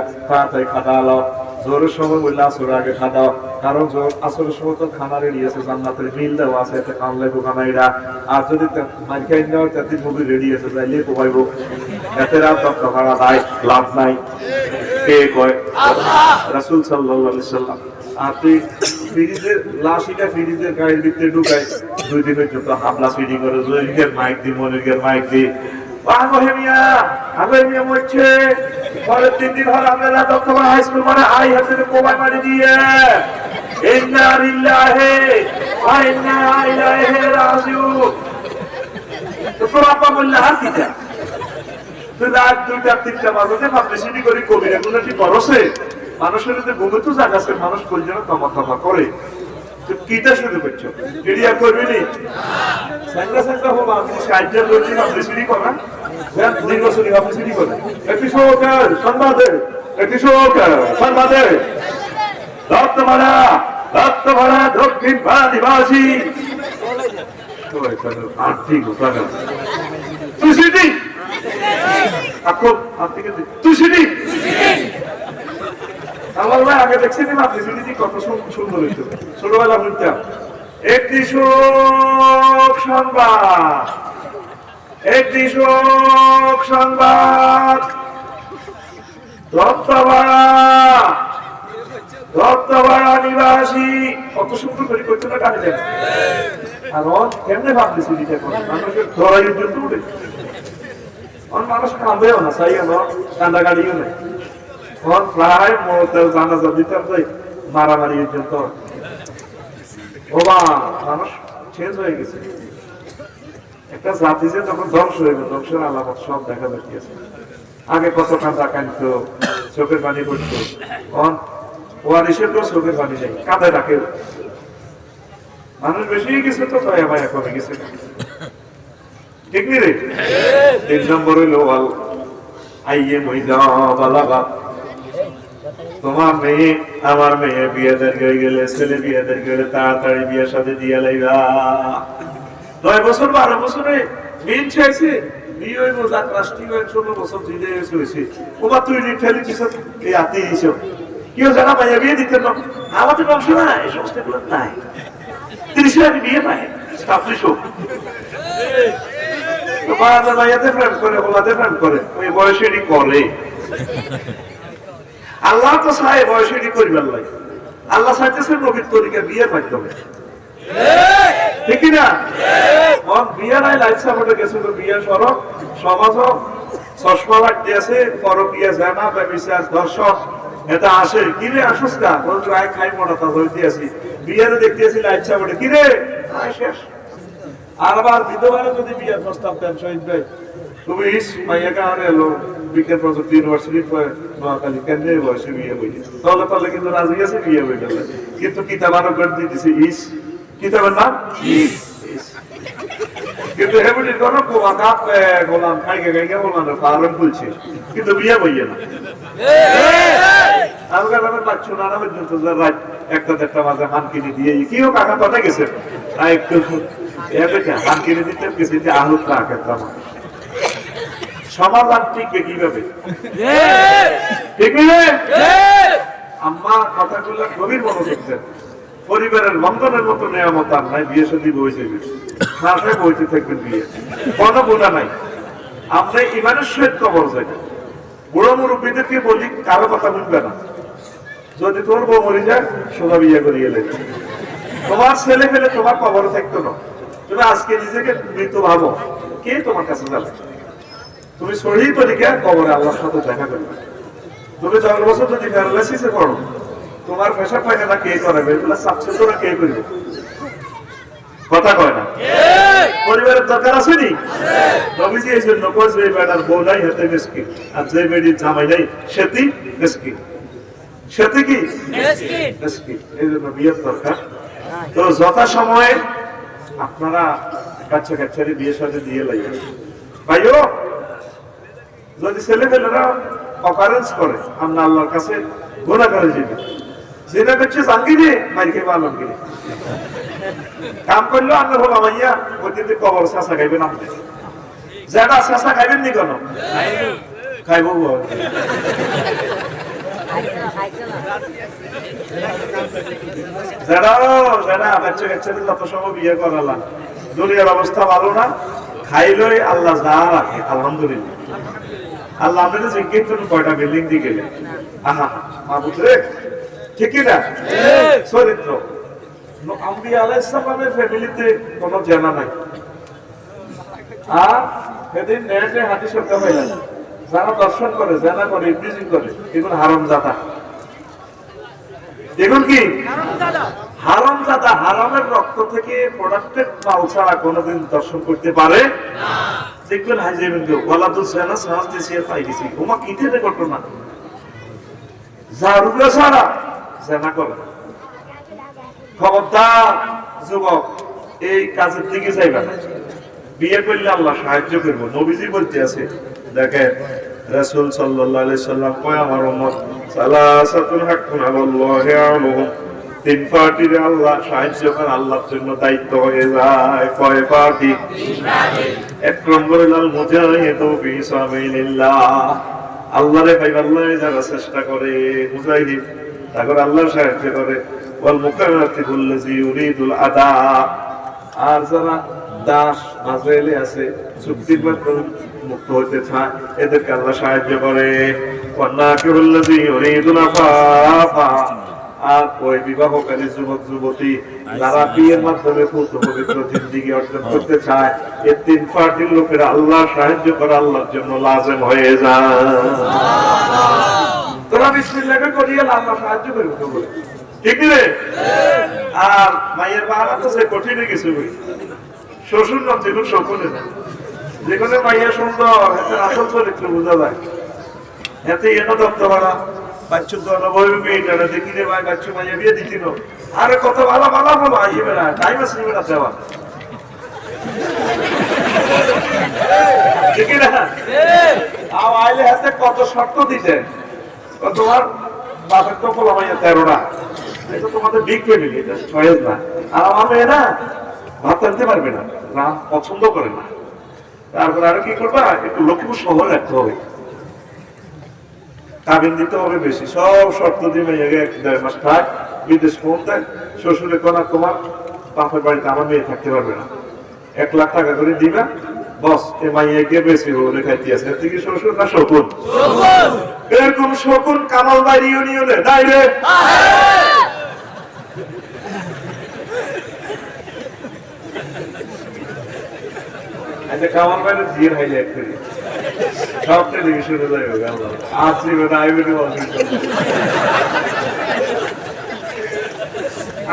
S1: তাই খাদালো জোরের সময় বললে আসর আগে খাদাও কারণ জোর আসরের সময় তো খানা রেডি আছে জান্নাতের মিল দেওয়া আছে এটা কামলে দোকানাইরা আর যদি মাইকাই নেওয়ার তাতে মুভি রেডি আছে যাইলে কোবাইবো এতে রাত দরকার ভাড়া নাই লাভ নাই কে কয় আল্লাহ রাসূল সাল্লাল্লাহু আলাইহি সাল্লাম আর তুই ফ্রিজের লাশিটা ফ্রিজের গায়ের ভিতরে ঢুকাই 2 দিনের জন্য হামলা ফিডিং করে জয়ীর মাইক দি মনিরের মাইক দি বাহমিয়া আবেমিয়া মরছে পরে 3 দিন হল আমরা তখন হাই স্কুল মানে আই হাতে কোবাই মারি দিয়ে ইন্না লিল্লাহি ওয়া ইন্না ইলাইহি রাজিউন তো তোরা আপা বললে হাত দিতে তুই রাত 2টা 3টা বাজে পাবলিসিটি করি কবিরা গুলো কি করছে মানুষের যে ঘুমে তো জাগাছে মানুষ কলজনে তমা করে তো কিটা শুরু করছো এরিয়া করবি নি সাংগা সাংগা হবো আমি সাহায্য করছি পাবলিসিটি করা হ্যাঁ নির্বাচনী পাবলিসিটি করে একটি সরকার সংবাদে রক্তমারা দক্ষিণ ভারতবাসী আর্থিক উপাদান তুই সিটি এখন আর্থিক তুই সিটি আমার ভাই আগে দেখছেন আপনি সিটি কত সুন্দর হইতো ছোটবেলা বলতাম একটি শোক সংবাদ দত্তপাড়া নিবাসী কত সুন্দর করে করতে না কাটে দেন আর কেমনে ভাবতেছি মানুষের ধরাইয়ের জন্য উঠে মানুষ কাঁদেও না চাইও না কান্দা গাড়িও নেই প্রায় মরতেও জানাজা দিতাম যাই মারামারির জন্য মানুষ চেঞ্জ হয়ে গেছে একটা জাতি যে যখন ধ্বংস হয়ে গেল ধ্বংসের আলামত সব দেখা যাচ্ছে আগে কত কান্দা কাঁদত চোখের পানি পড়তো ওয়ারিসের তো চোখের পানি নেই কাঁদে ডাকে মানুষ বেশি গেছে তো দয়া মায়া কমে গেছে ঠিক নি রে 3 নম্বর হইলো আইয়ে মহিলা বালাবা তোমার মেয়ে আমার মেয়ে বিয়ে দেরি গেলে ছেলে বিয়ে দেরি গেলে তাড়াতাড়ি বিয়ের সাথে দিয়ে লাইবা 9 বছর 12 বছরে মেন চাইছে বিয়ে হইব যাক রাষ্ট্রীয় 16 বছর ধরে হয়েছে ওবা তুই ঠেলি দিছ এই আতি দিছো কেউ জানা মাইয়া বিয়ে দিতে না আমাদের বংশ না এই সমস্ত গুলো নাই 30 আমি বিয়ে পাই স্টাবলিশ হোক তো বাবা মাইয়াতে প্রেম করে ওলাতে প্রেম করে ওই বয়সেরই করে আল্লাহ তো চায় বয়সেরই করবে আল্লাহ চাইতেছে নবীর তরিকা বিয়ের মাধ্যমে ঠিক না বিয়ে নাই লাইফ সাপোর্টে গেছে তো বিয়ে সড়ক সমাজ চশমা লাগতে আছে পরকিয়া জানা ব্যবচার দর্শক এটা আসে কিরে আসুস না বলতো আয় খাই মোটা ধরতে আসি বিয়ের দেখতে আসি লাইফ সাপোর্টে কিরে আয় শেষ আর আবার বিধবারে যদি বিয়ের প্রস্তাব দেন শহীদ ভাই তুমি মাইয়াকে আর এলো বিজ্ঞান প্রযুক্তি ইউনিভার্সিটি নোয়াখালী কেন্দ্রের বয়সে বিয়ে হয়ে তলে কিন্তু রাজি আছে বিয়ে হয়ে গেল কিন্তু কিতাব আরো করে দিতেছে কিতাবের নাম কিন্তু হেবুলির কোন গোলাম খাইকে খাইকে গোলাম পালন খুলছে কিন্তু বিয়ে বইয়ে না পাচ্ছ না পর্যন্ত রাত 1-1:30 বাজে হান কিনে দিয়ে কি হোক কাকা কথা গেছে একটু হান কিনে দিতে গেছে যে আহুত রাখে সমাধান টিকবে কিভাবে ঠিক আম্মা কথাগুলো গভীর মনে করতেন পরিবারের বন্ধনের মতো নিয়ামত আর নাই বিয়ে সাথে বইছে ভাষায় বইতে থাকবেন বিয়ে কোনো বোঝা নাই আমরা ইমানের সহিত কবর যাই বুড়ো মুরব্বীদেরকে বলি কারো কথা বুঝবে না যদি তোর বউ মরে যায় সোজা বিয়ে করিয়ে এলে তোমার ছেলে ফেলে তোমার কবরে থাকতো না তুমি আজকে নিজেকে মৃত ভাবো কে তোমার কাছে যাবে তুমি সহি তরিকা কবরে আল্লাহর সাথে দেখা করবে। তুমি 10 বছর যদি প্যারালাইসিসে পড়ো, তোমার পেশা পায়খানা কে করাবে? এগুলো সাবসেন্টরা কে করবে? কথা কয় না। পরিবারের দরকার আছে নি? নবীজি এই জন্য কয় যে বেটার বউ নাই হাতে মিসকিন, আর যে বেটির জামাই নাই সেটি মিসকিন। সেটি কি মিসকিন। এই জন্য বিয়ের দরকার। তো যথা সময়ে আপনারা বাচ্চা কাচ্চারে বিয়ে সাথে দিয়ে লাগবেন। ভাইও, যদি ছেলেমেয়েরা অকারেন্স করে, আমরা আল্লাহর কাছে গুনাহ করে যাবে। যেটা করছে জাঙ্গিরে মাইকে বালঙ্গিরে কাম করলো আপনার হলো মাইয়া ওইদিন কবর চাষা খাইবেন। আপনি যেটা চাষা খাইবেন নি কেন? খাইব যারা বাচ্চা কাচ্চাদের যত সময় বিয়ে করালাম, দুনিয়ার অবস্থা ভালো না, খাইলই আল্লাহ যা রাখে আলহামদুলিল্লাহ। আল্লাহ আপনাদের জিজ্ঞেস করুন কয়টা বিল্ডিং দিয়ে গেলে, আহা মাহবুব রে, ঠিকই না? চরিত্র আম্বিয়া আলাইহিস সালামের ফ্যামিলিতে কোনো জানা নাই। আর সেদিন নেটে হাদিস শব্দ হইল, যারা দর্শন করে, জানা করে, ইবলিজিং করে, এগুলো হারামজাদা। এগুলো কি হারামজাদা? হারামের রক্ত থেকে প্রোডাক্টেড মাল ছাড়া কোনোদিন দর্শন করতে পারে না। দেখবেন হাই যাবেন কেউ গলা তো জানা সাহস দিয়েছি পাই গেছি, ওমা কিনতে করতো না, জারুলা ছাড়া জানা করে না। খবরদার যুবক, এই কাজের দিকে যাইবা না। বিয়ে করলে আল্লাহ সাহায্য করবো। নবীজি বলতে আছে, দেখেন রাসূল সাল্লাল্লাহু আলাইহি সাল্লাম কয়, আমার উম্মত সালাসাতুন হাক্কুন আলাল্লাহি আলাইহিম, 3 পার্টির আল্লাহ সাহায্য করে, আল্লাহর জন্য দায়িত্ব হয়ে যায়। কয় পার্টি? 1 নম্বর হল মুজাহিদু ফি সাবিলিল্লাহ, আল্লাহরে পাইবার যারা চেষ্টা করে, মুজাহিদ তারপর আল্লাহর সাহায্য করে। ওয়াল মুকারাতিবুল লাযী ইউরিদুল আদা, আর যারা দাস মাজরাইলে আছে, চুক্তির মাধ্যমে মুক্ত হতে চায়, এদেরকে আল্লাহ সাহায্য করে। ওয়ান্নাকিহুল লাযী ইউরিদুল আফাফা, আর ওই বিবাহকারী যুবক যুবতী যারা বিয়ের মাধ্যমে পূর্ণ পবিত্র জিন্দেগি অর্জন করতে চায়, এই 3 পার্টির লোকেরা আল্লাহ সাহায্য করে, আল্লাহর জন্য লাজেম হয়ে যায়। তোরা বিসমিল্লাহ করিয়া আল্লাহ সাহায্য করবে তো বলে, ঠিক রে? আর মায়ের বাবা তো সে কঠিন কিছু বই, শ্বশুর নাম যেগুলো শকুনে না, যেগুলো মাইয়া সুন্দর, আসল চরিত্র বোঝা যায়। এতে এনে দপ্ত ভাড়া বাচ্চু তো মেয়েটা দেখি রে ভাই, বাচ্চু মাইয়া বিয়ে দিচ্ছিল, আরে কত ভালো ভালো ভালো আইবে না, টাইম আছে না দেওয়া, ঠিক না? আইলে হাতে কত শর্ত দিতে, তোমার বাপের তো বলা মাইয়া 13টা, এটা তোমাদের বিগ ফ্যামিলি, এটা চয়েস না। আর আমার মেয়ে না ভাত আনতে পারবে না, রাম পছন্দ করে না। তারপর আর কি করবা, একটু লক্ষ্মীপুর শহর রাখতে হবে, কাবিন দিতে হবে বেশি, সব শর্ত দিয়ে মেয়ে 1-1.5 মাস থাক, বিদেশ ফোন দেয়, শ্বশুরে কোনা তোমার বাপের বাড়িতে আমার মেয়ে থাকতে পারবে না, 1 লাখ টাকা করে দিবা, বস এ মাইয়াকে বেশি বলে খাইতে আছে। এর থেকে শ্বশুর না শকুন? এরকম শকুন কামাল বাড়ি ইউনিয়নে ডাইরেক্ট কামাল বাড়ির জিয়ার হাইলাইট করি, সব টেলিভিশনে যাই হোক, আর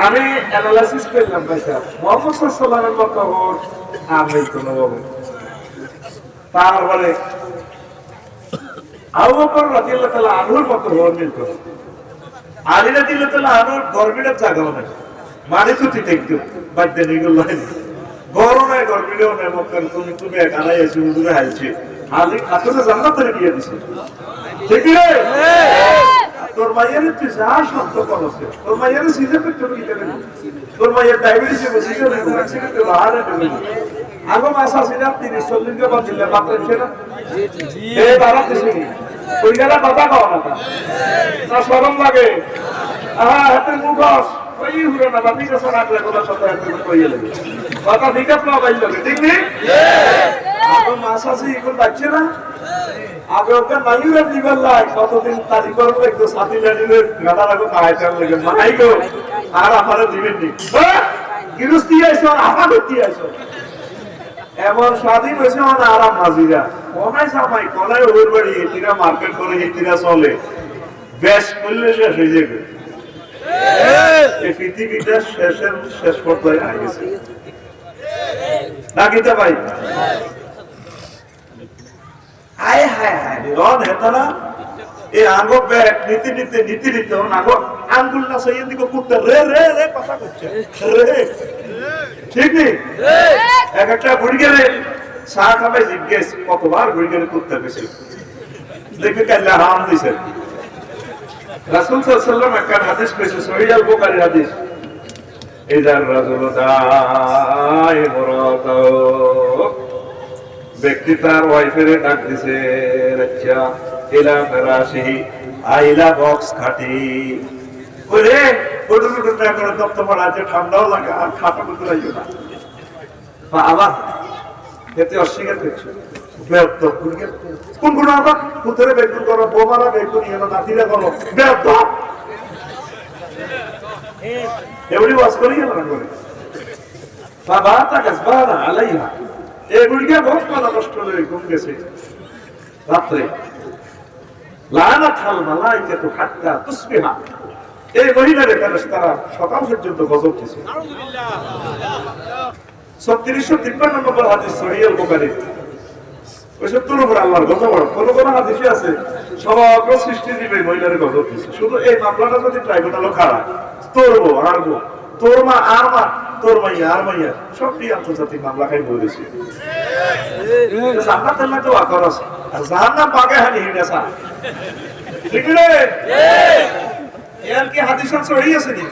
S1: আমি অ্যানালাইসিস করলাম, মোহাম্মদ সাল্লাল্লাহু আলাইহি ওয়াসাল্লামের মত আমি কোনো বলবো। তারপরে আবু বকর রাদিয়াল্লাহু তাআলা আনহুর মত হওয়ার মিলত, আলী রাদিয়াল্লাহু তাআলা আনহুর গর্বিটার জায়গাও নাই, মানে তো ঠিক একটু বাদ দেন এগুলো গরমে গর্বিটাও নেই, মক্কার তুমি একাই এসে হুজুরে হাইছে, আলী আসলে জান্নাতের বিয়ে দিছে, ঠিক রে? তোর মাইয়ারে তুই যা শব্দ করছে, তোর মাইয়ারে সিজে করতে কি করে, তোর মাইয়ার ডায়াবেটিসে বসিয়ে নেই, অ্যাক্সিডেন্টে বাহারে দেবে, আগো মাসা সিনা 30-40 কে বাজিলে বাপরে ছেনা এই বাবা দিছি ওই গেলা কথা কও না শরম লাগে, হাতে মুখস ওই হুরো না বাপি কাছে রাখলে কথা সাথে একটু কইয়ে লাগে, কথা ঠিক আছে না ভাই লাগে, ঠিক নেই? আগো মাসা সি কোন বাচ্চা না, আগে ওকে মাইরা দিবার লাগ, কতদিন তারি করব, একটু সাথী লাগিলে গাদা লাগো খাইতে লাগে, মাই গো আর আমারে দিবেন নি, গিরস্তি আইছো আর আমারে দি আইছো, এমন স্বাধীন হয়েছে মানে আরাম হাজিরা কনাই সামাই কনাই ওর বাড়ি এটিরা মার্কেট করে এটিরা চলে বেশ করলে শেষ হয়ে যাবে এই পৃথিবীটা শেষ পর্যায়ে আগে গেছে নাকিতে ভাই হায় হায় হায় রন হেতারা এই আঙ্গো ব্যাগ নীতি নিতে আঙ্গো আঙ্গুল না সেই দিকে করতে রে রে রে কথা করছে রে ঠিক নেই এক একটা বুড়ি গেলে চা খাবে জিজ্ঞেস কতবার বুড়ি গেলে করতে গেছে দেখবে কাল্লা হাম দিছে রাসূল সাল্লাল্লাহু আলাইহি ওয়াসাল্লাম একটা হাদিস কইছে সহিহ আল বুখারী হাদিস ইদার রাজুল দাই মুরাতা ব্যক্তি তার ওয়াইফের ডাক দিছে আচ্ছা ইলা ফরাশিহি আইলা বক্স খাটি ওরে ওটা না করে দপ্তর পড়া আছে ঠান্ডাও লাগে আর খাটা করতে লাগবে না বাবা এতে অস্বীকার করছে বেয়াদব কোন কোন আবার পুত্রে বেকুন করো বোমারা বেকুন এনো নাতিরা করো বেয়াদব এগুলি ওয়াজ করি না করে বাবা তাকাসবারা আলাইহা এগুলিকে বহুত মাথা কষ্ট হয়ে ঘুম গেছে রাত্রে লানাত হাল মালাইকাতু হাত্তা তুসবিহা এই মহিলার ফেরেশতারা সকাল পর্যন্ত গজব দিয়েছে আলহামদুলিল্লাহ 3653 নম্বর হাদিস সহিহ আল বুখারী 75 নম্বর আল্লাহর গজব কোন কোন হাদিসে আছে সমগ্র সৃষ্টি জীবে মহিলার গজব দিয়েছে শুধু এই মামলাটা যদি ট্রাইব্যুনালে খাড়া তোরবো আরবো তোর মা আর মা তোর মাইয়া আর মাইয়া সবটি আন্তর্জাতিক মামলা খাই বলেছে জান্নাত আল্লাহ তো আকর আছে আর জাহান্নাম পাগে হানি হিনেসা ঠিক রে এর কি হাদিস সহিহ আছে নি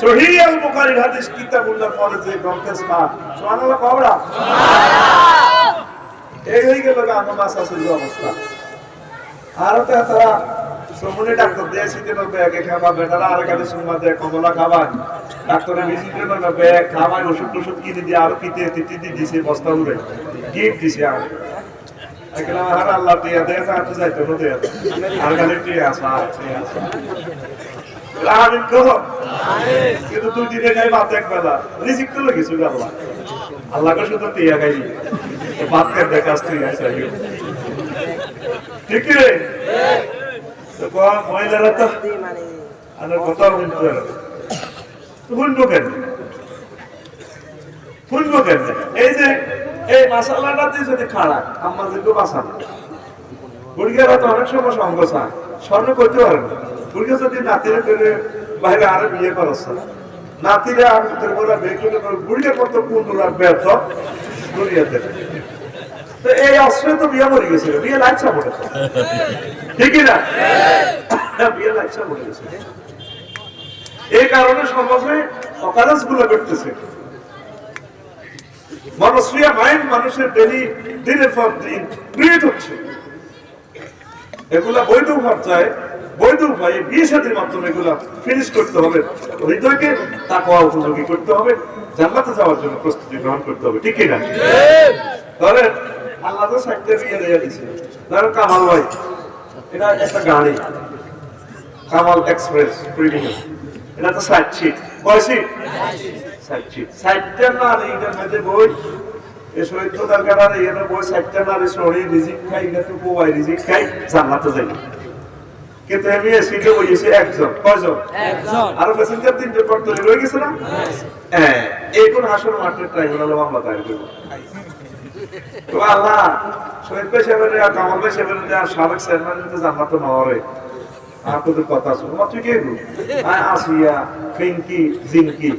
S1: সহিহ আল বুখারীর হাদিস কিতাবুল্লাহ পরে যে গ্রন্থের নাম সুবহানাল্লাহ কওরা এই হই গেল আমার মাস আছে যে অবস্থা আর তো তারা সমনে ডাক্তার দিয়েছে যে ব্যাগে খাবা বেটারা আর কাছে সুমা দেয় কমলা খাবা ডাক্তারের ভিজিটে না ব্যাগ খাবা ওষুধ কিনে দিয়ে আর তিতি দিছে বস্তা উড়ে গিফট দিছে আর একলা আর আল্লাহ দিয়া দেয় আর তো যাইতো না দেয় আর গালে টিয়া আসা আমিন কহ কিন্তু তুই দিনে যাই বাদ এক বেলা রিজিক তো লাগেছে আল্লাহ আল্লাহকে শুধু টিয়া গাই বাদ করে দেখাস তুই আসা ঠিক রে তো মহিলারা তো আমার কথা বলতে ফুলবো কেন এই যে এই মশালাটা দিয়ে যদি খাড়া আমার যেগুলো বাসা বুড়িয়ারা তো অনেক সময় সঙ্গ চায় স্বর্ণ করতে পারে না বুড়িয়া যদি নাতিরে করে বাইরে আরো বিয়ে করাচ্ছে নাতিরে আর বুড়িয়ার মতো কোন ব্যর্থ বুড়িয়াতে তো এই অস্ত্রে তো বিয়ে মরে গেছিল বিয়ে লাইছা পড়েছে ঠিকই না বিয়ে লাইছা পড়ে গেছে এই কারণে সমাজে অকারেন্স গুলো ঘটতেছে মনস্ক্রিয়া মাইন্ড মানুষের ডেলি দিনের পর দিন ক্রিয়েট হচ্ছে এগুলা বৈধ পর্যায়ে বৈধ উপায়ে বিয়ে শাদীর মাধ্যমে এগুলা ফিনিশ করতে হবে হৃদয়কে তাকওয়া উপযোগী করতে হবে জান্নাতে যাওয়ার জন্য প্রস্তুতি গ্রহণ করতে হবে ঠিক না তাহলে আল্লাহ তো সাইডে বিয়ে দিয়ে দিয়েছে ধরো কামাল ভাই এটা একটা গাড়ি কামাল এক্সপ্রেস প্রিমিয়াম এটা তো সাইড সিট কয় সিট সাইড সিট সাইডটা না এইটার মধ্যে বই এই শহীদ তো দরকার আর এর বই সাইডটা না শহীদ রিজিক খাই না তো বই রিজিক খাই জান্নাতে যাই কিন্তু আমি সিটে বসেছি একজন কয়জন একজন আর প্যাসেঞ্জার তিনজন পর তৈরি হয়ে গেছে না হ্যাঁ এই কোন হাসন মাঠের ট্রাইব্যুনালে মামলা দায়ের করব তো আল্লাহ শহীদ ভাই সাহেবের আর কামাল ভাই সাহেবের আর সাবেক চেয়ারম্যান তো জান্নাতে নরে আর তোদের কথা শুনো তুই কে গো আসিয়া ফিনকি জিনকি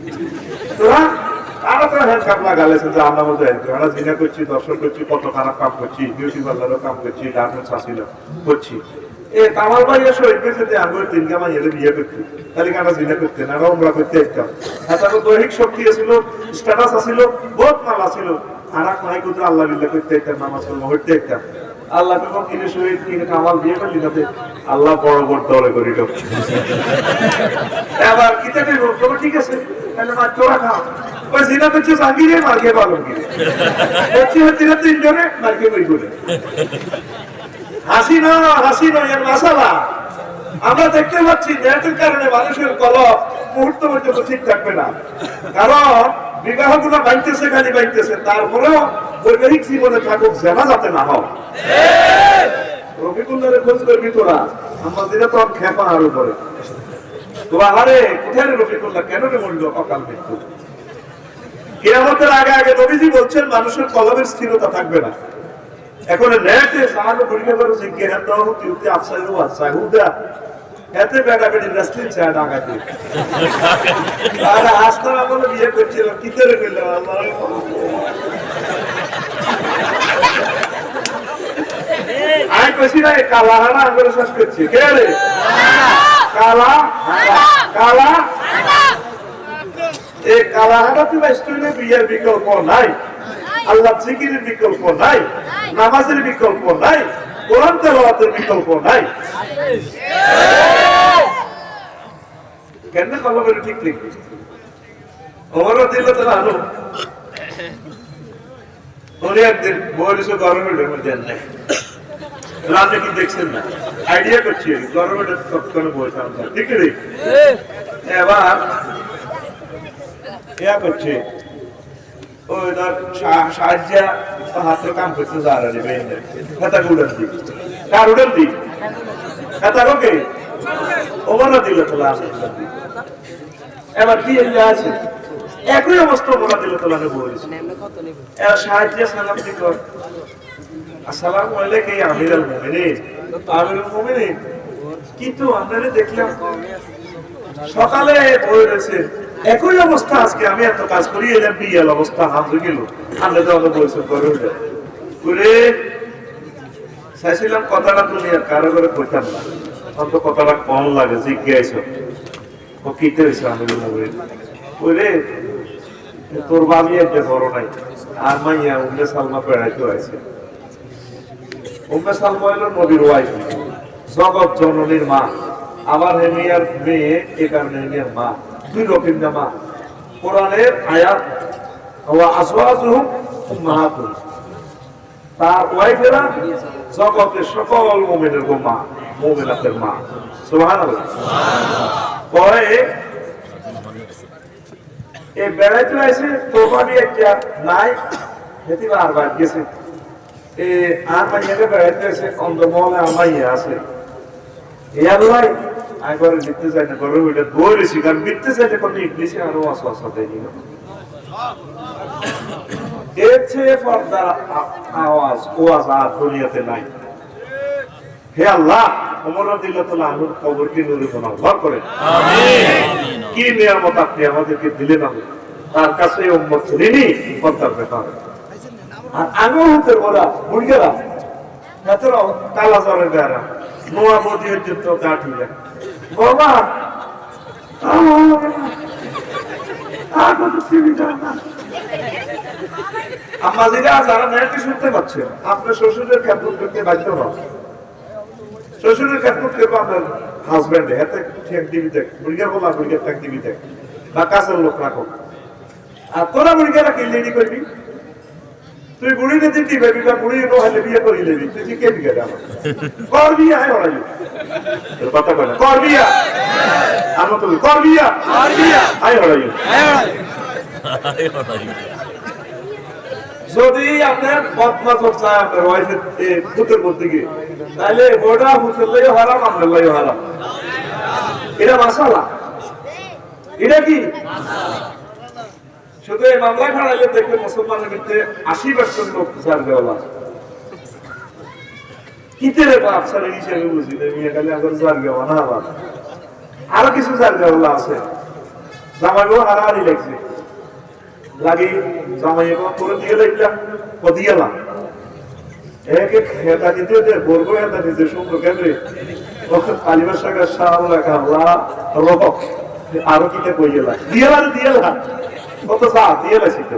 S1: তোরা আর তো হেড কাপ লাগালেছে যে আমরা মধ্যে আমরা জিনা করছি দর্শন করছি কত খারাপ কাম করছি বিউটি পার্লারও কাম করছি গার্মেন্টস আসিল করছি এ কামাল ভাই এসে যদি আঙুল তিন কামা এলে বিয়ে করতে তাহলে আমরা জিনা করতে না আমরা করতে একদম তারপর দৈহিক শক্তি ছিল স্ট্যাটাস আছিল বহুত মাল আছিল আর এক মাই কুদরা আল্লাহ বিল্লাহ করতে একদম নামাজ পড়বো হইতে একদম আল্লাহ যখন কিনে শহীদ কিনে কামাল বিয়ে করলি তাতে আল্লাহ বড় বড় দলে করিল এবার কিতে দেবো তবে ঠিক আছে তাহলে মা তোরা খাও ওই জিনা করছে জাগিরে মার্কে পালন কিনে হচ্ছে তিনজনে মার্কে বই করে হাসি নয় এর মশালা আমরা দেখতে পাচ্ছি নেটের কারণে মানুষের কলব মুহূর্ত পর্যন্ত ঠিক থাকবে না কারণ বিবাহ গুলো বাইতেছে খালি বাইতেছে তারপরেও বৈবাহিক জীবনে থাকুক, জেনা যাতে না হয়। রফিকুল্লাহর খোঁজ করবি তোরা, আমাদের তো খেপা আরো করে তো। আরে কোথায় রফিকুল্লাহ, কেন রে মরল অকাল মৃত্যু? কিয়ামতের আগে আগে নবীজি বলছেন মানুষের কলমের স্থিরতা থাকবে না। এখন নেটে সাহায্য করিলে পারো যে জ্ঞান দাও তুই আফসাইরু আসাহুদা এতে বেটা বেটি রাস্তায় চায় ডাকাতি। আর আস্তার আমলে বিয়ে করছিল কি করে কইল আল্লাহ। আই কইছি না কালা হারা আমরা শেষ করছি। কে রে কালা কালা এই কালা হারা তুই স্টুডে বিয়ের বিকল্প নাই, আল্লাহ জিকিরের বিকল্প নাই, নামাজের বিকল্প নাই, কোরআন তেলাওয়াতের বিকল্প নাই। কেন কলমের ঠিক ঠিক ওমর দিলে তো আনো উনি একদিন বরিশো গভর্নমেন্টের মধ্যে নাই রাতে কি দেখছেন না আইডিয়া করছি গভর্নমেন্টের তৎকালীন বলতাম ঠিক রে। এবার ইয়া করছে ওই ধর সাহায্য হাতে কাম করতে যা রে হেতা উড়ান দি কার উড়ান দি হেতা ওকে ওমর দিল তোলা এবার কি আছে একই অবস্থা ওমর দিল তোলা বলেছে সাহায্য সালাম দিল আসসালামু আলাইকুম আমিরুল মুমিনিন। আমিরুল মুমিনিন কিন্তু আমরা দেখলাম সকালে বলেছে একই অবস্থা আজকে আমি এত কাজ করি এলাম বিয়েল অবস্থা হাত হয়ে গেল। আমরা তো বলছো করে চাইছিলাম কথাটা তুমি আর কারো করে কইতাম না, অন্ত কথাটা কম লাগে জিজ্ঞাসা ও কিতে হয়েছে আমিরুল মুমিনিন ওরে তোর বাবি একটা বড় নাই আর মাইয়া উম্মে সালমা পেড়াইতে আছে। উম্মে সালমা হলো নবীর ওয়াইফ, জগৎ জননীর মা, আবার হেমিয়ার মেয়ে, এ কারণে হেমিয়ার মা, দুই রকম মা। কোরআনের আয়াত ওয়া আজওয়াজুহুম উম্মাহাতুহুম, তার ওয়াইফেরা জগতের সকল মুমিনের মা, মুমিনাতের মা। সুবহানাল্লাহ। পরে এই বেড়াইতে আছে তোরবানি একটা নাই হেতি বারবার গেছে আর মাইয়াকে বেড়াইতে আছে অন্ধমহলে আমাইয়া আছে ইয়ার ভাই আমি করে লিখতে চাই না করে ওইটা দৌড়েছি কারণ লিখতে চাইলে কোনো ইংলিশে আরো অসহসা দেয়নি। এর চেয়ে পর্দার আওয়াজ ওয়াজ আর দুনিয়াতে নাই। হে আল্লাহ ওমর রাদিয়াল্লাহু আনহুর কবরকে নূরে মুনাওয়ার করেন। আমিন। কি নিয়ামত আপনি আমাদেরকে দিলেন, তার কাছে উম্মত ঋণী পর্দার ব্যাপার। আর আমিও হতে ওরা বুড়িয়েরা এতরা কালা জ্বরের বেড়া নোয়া বদি হচ্ছে তো কাঠি যায় বাবা আমাদেরকে যারা নেটে শুনতে পাচ্ছেন আপনার শ্বশুরের খেদমত করতে বাধ্য নন। শ্বশুরের খেদমত করবো আপনার হাজবেন্ডে হাতে ঠেক দিবি দেখ বুড়িয়ার বলা বুড়িয়ার ঠেক দিবি দেখ বা কাছের লোক রাখো। আর তোরা বুড়িয়ারা কি লেডি করবি, তুই বুড়ি নে দিতি বেবি বা বুড়ি নো হলে বিয়ে করি লেবি তুই কি কে বিয়ে দাও কর বিয়ে আয় ওরাই তোর কথা বলে কর বিয়ে আমরা তো কর বিয়ে আয় ওরাই যদি আপনার বদমাশ হচ্ছে আপনার ওয়াইফের পুতের মধ্যে গিয়ে তাহলে ওটা হুসের লাইও হারাম আপনার লাইও হারাম। এটা মাসালা, এটা কি শুধু এই মামলা খাড়াইলে দেখবে মুসলমানের ভিতরে 80% লোক জার দেওয়া কিতেরে আফসার হিসেবে বুঝি মেয়ে খালি আবার জার দেওয়া না আবার আরো কিছু জার দেওয়া আছে। জামাইও হারাহারি লাগছে লাগে জামাইও করে দিয়ে লাগলাম দিয়েলাম একে হেতা দিতে দে বলবো হেতা দিতে সুন্দর কেন কালিমার সাগর শাহ লেখা আল্লাহ রব আরো কিতে কইলা দিয়েলা কত চা দিয়ে লাইছি তো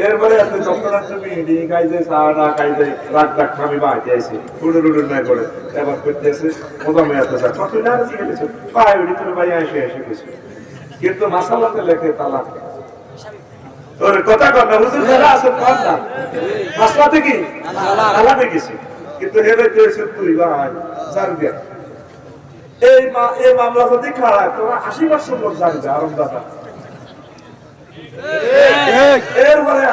S1: এরপরে আপনি ডক্টর তুমি খাইছে চা না খাইছে রাত ডাক আমি বাড়িতে আইছি উড়ে না করে এবার করতেছে মজা মেয়ে আছে কত না দিয়ে গেছে পায়ে উঠি তোর ভাই এসে গেছে কিন্তু মাসালাতে লেখে তালাক তোর কথা কথা হুজুর যারা আছে কথা মাসলাতে কি তালাকে গেছে কিন্তু হেরে কইছে তুই ভাই জান দিয়া এই মামলা যদি খাড়া তোরা 80% লোক জানবে আরাম দাদা এরপরে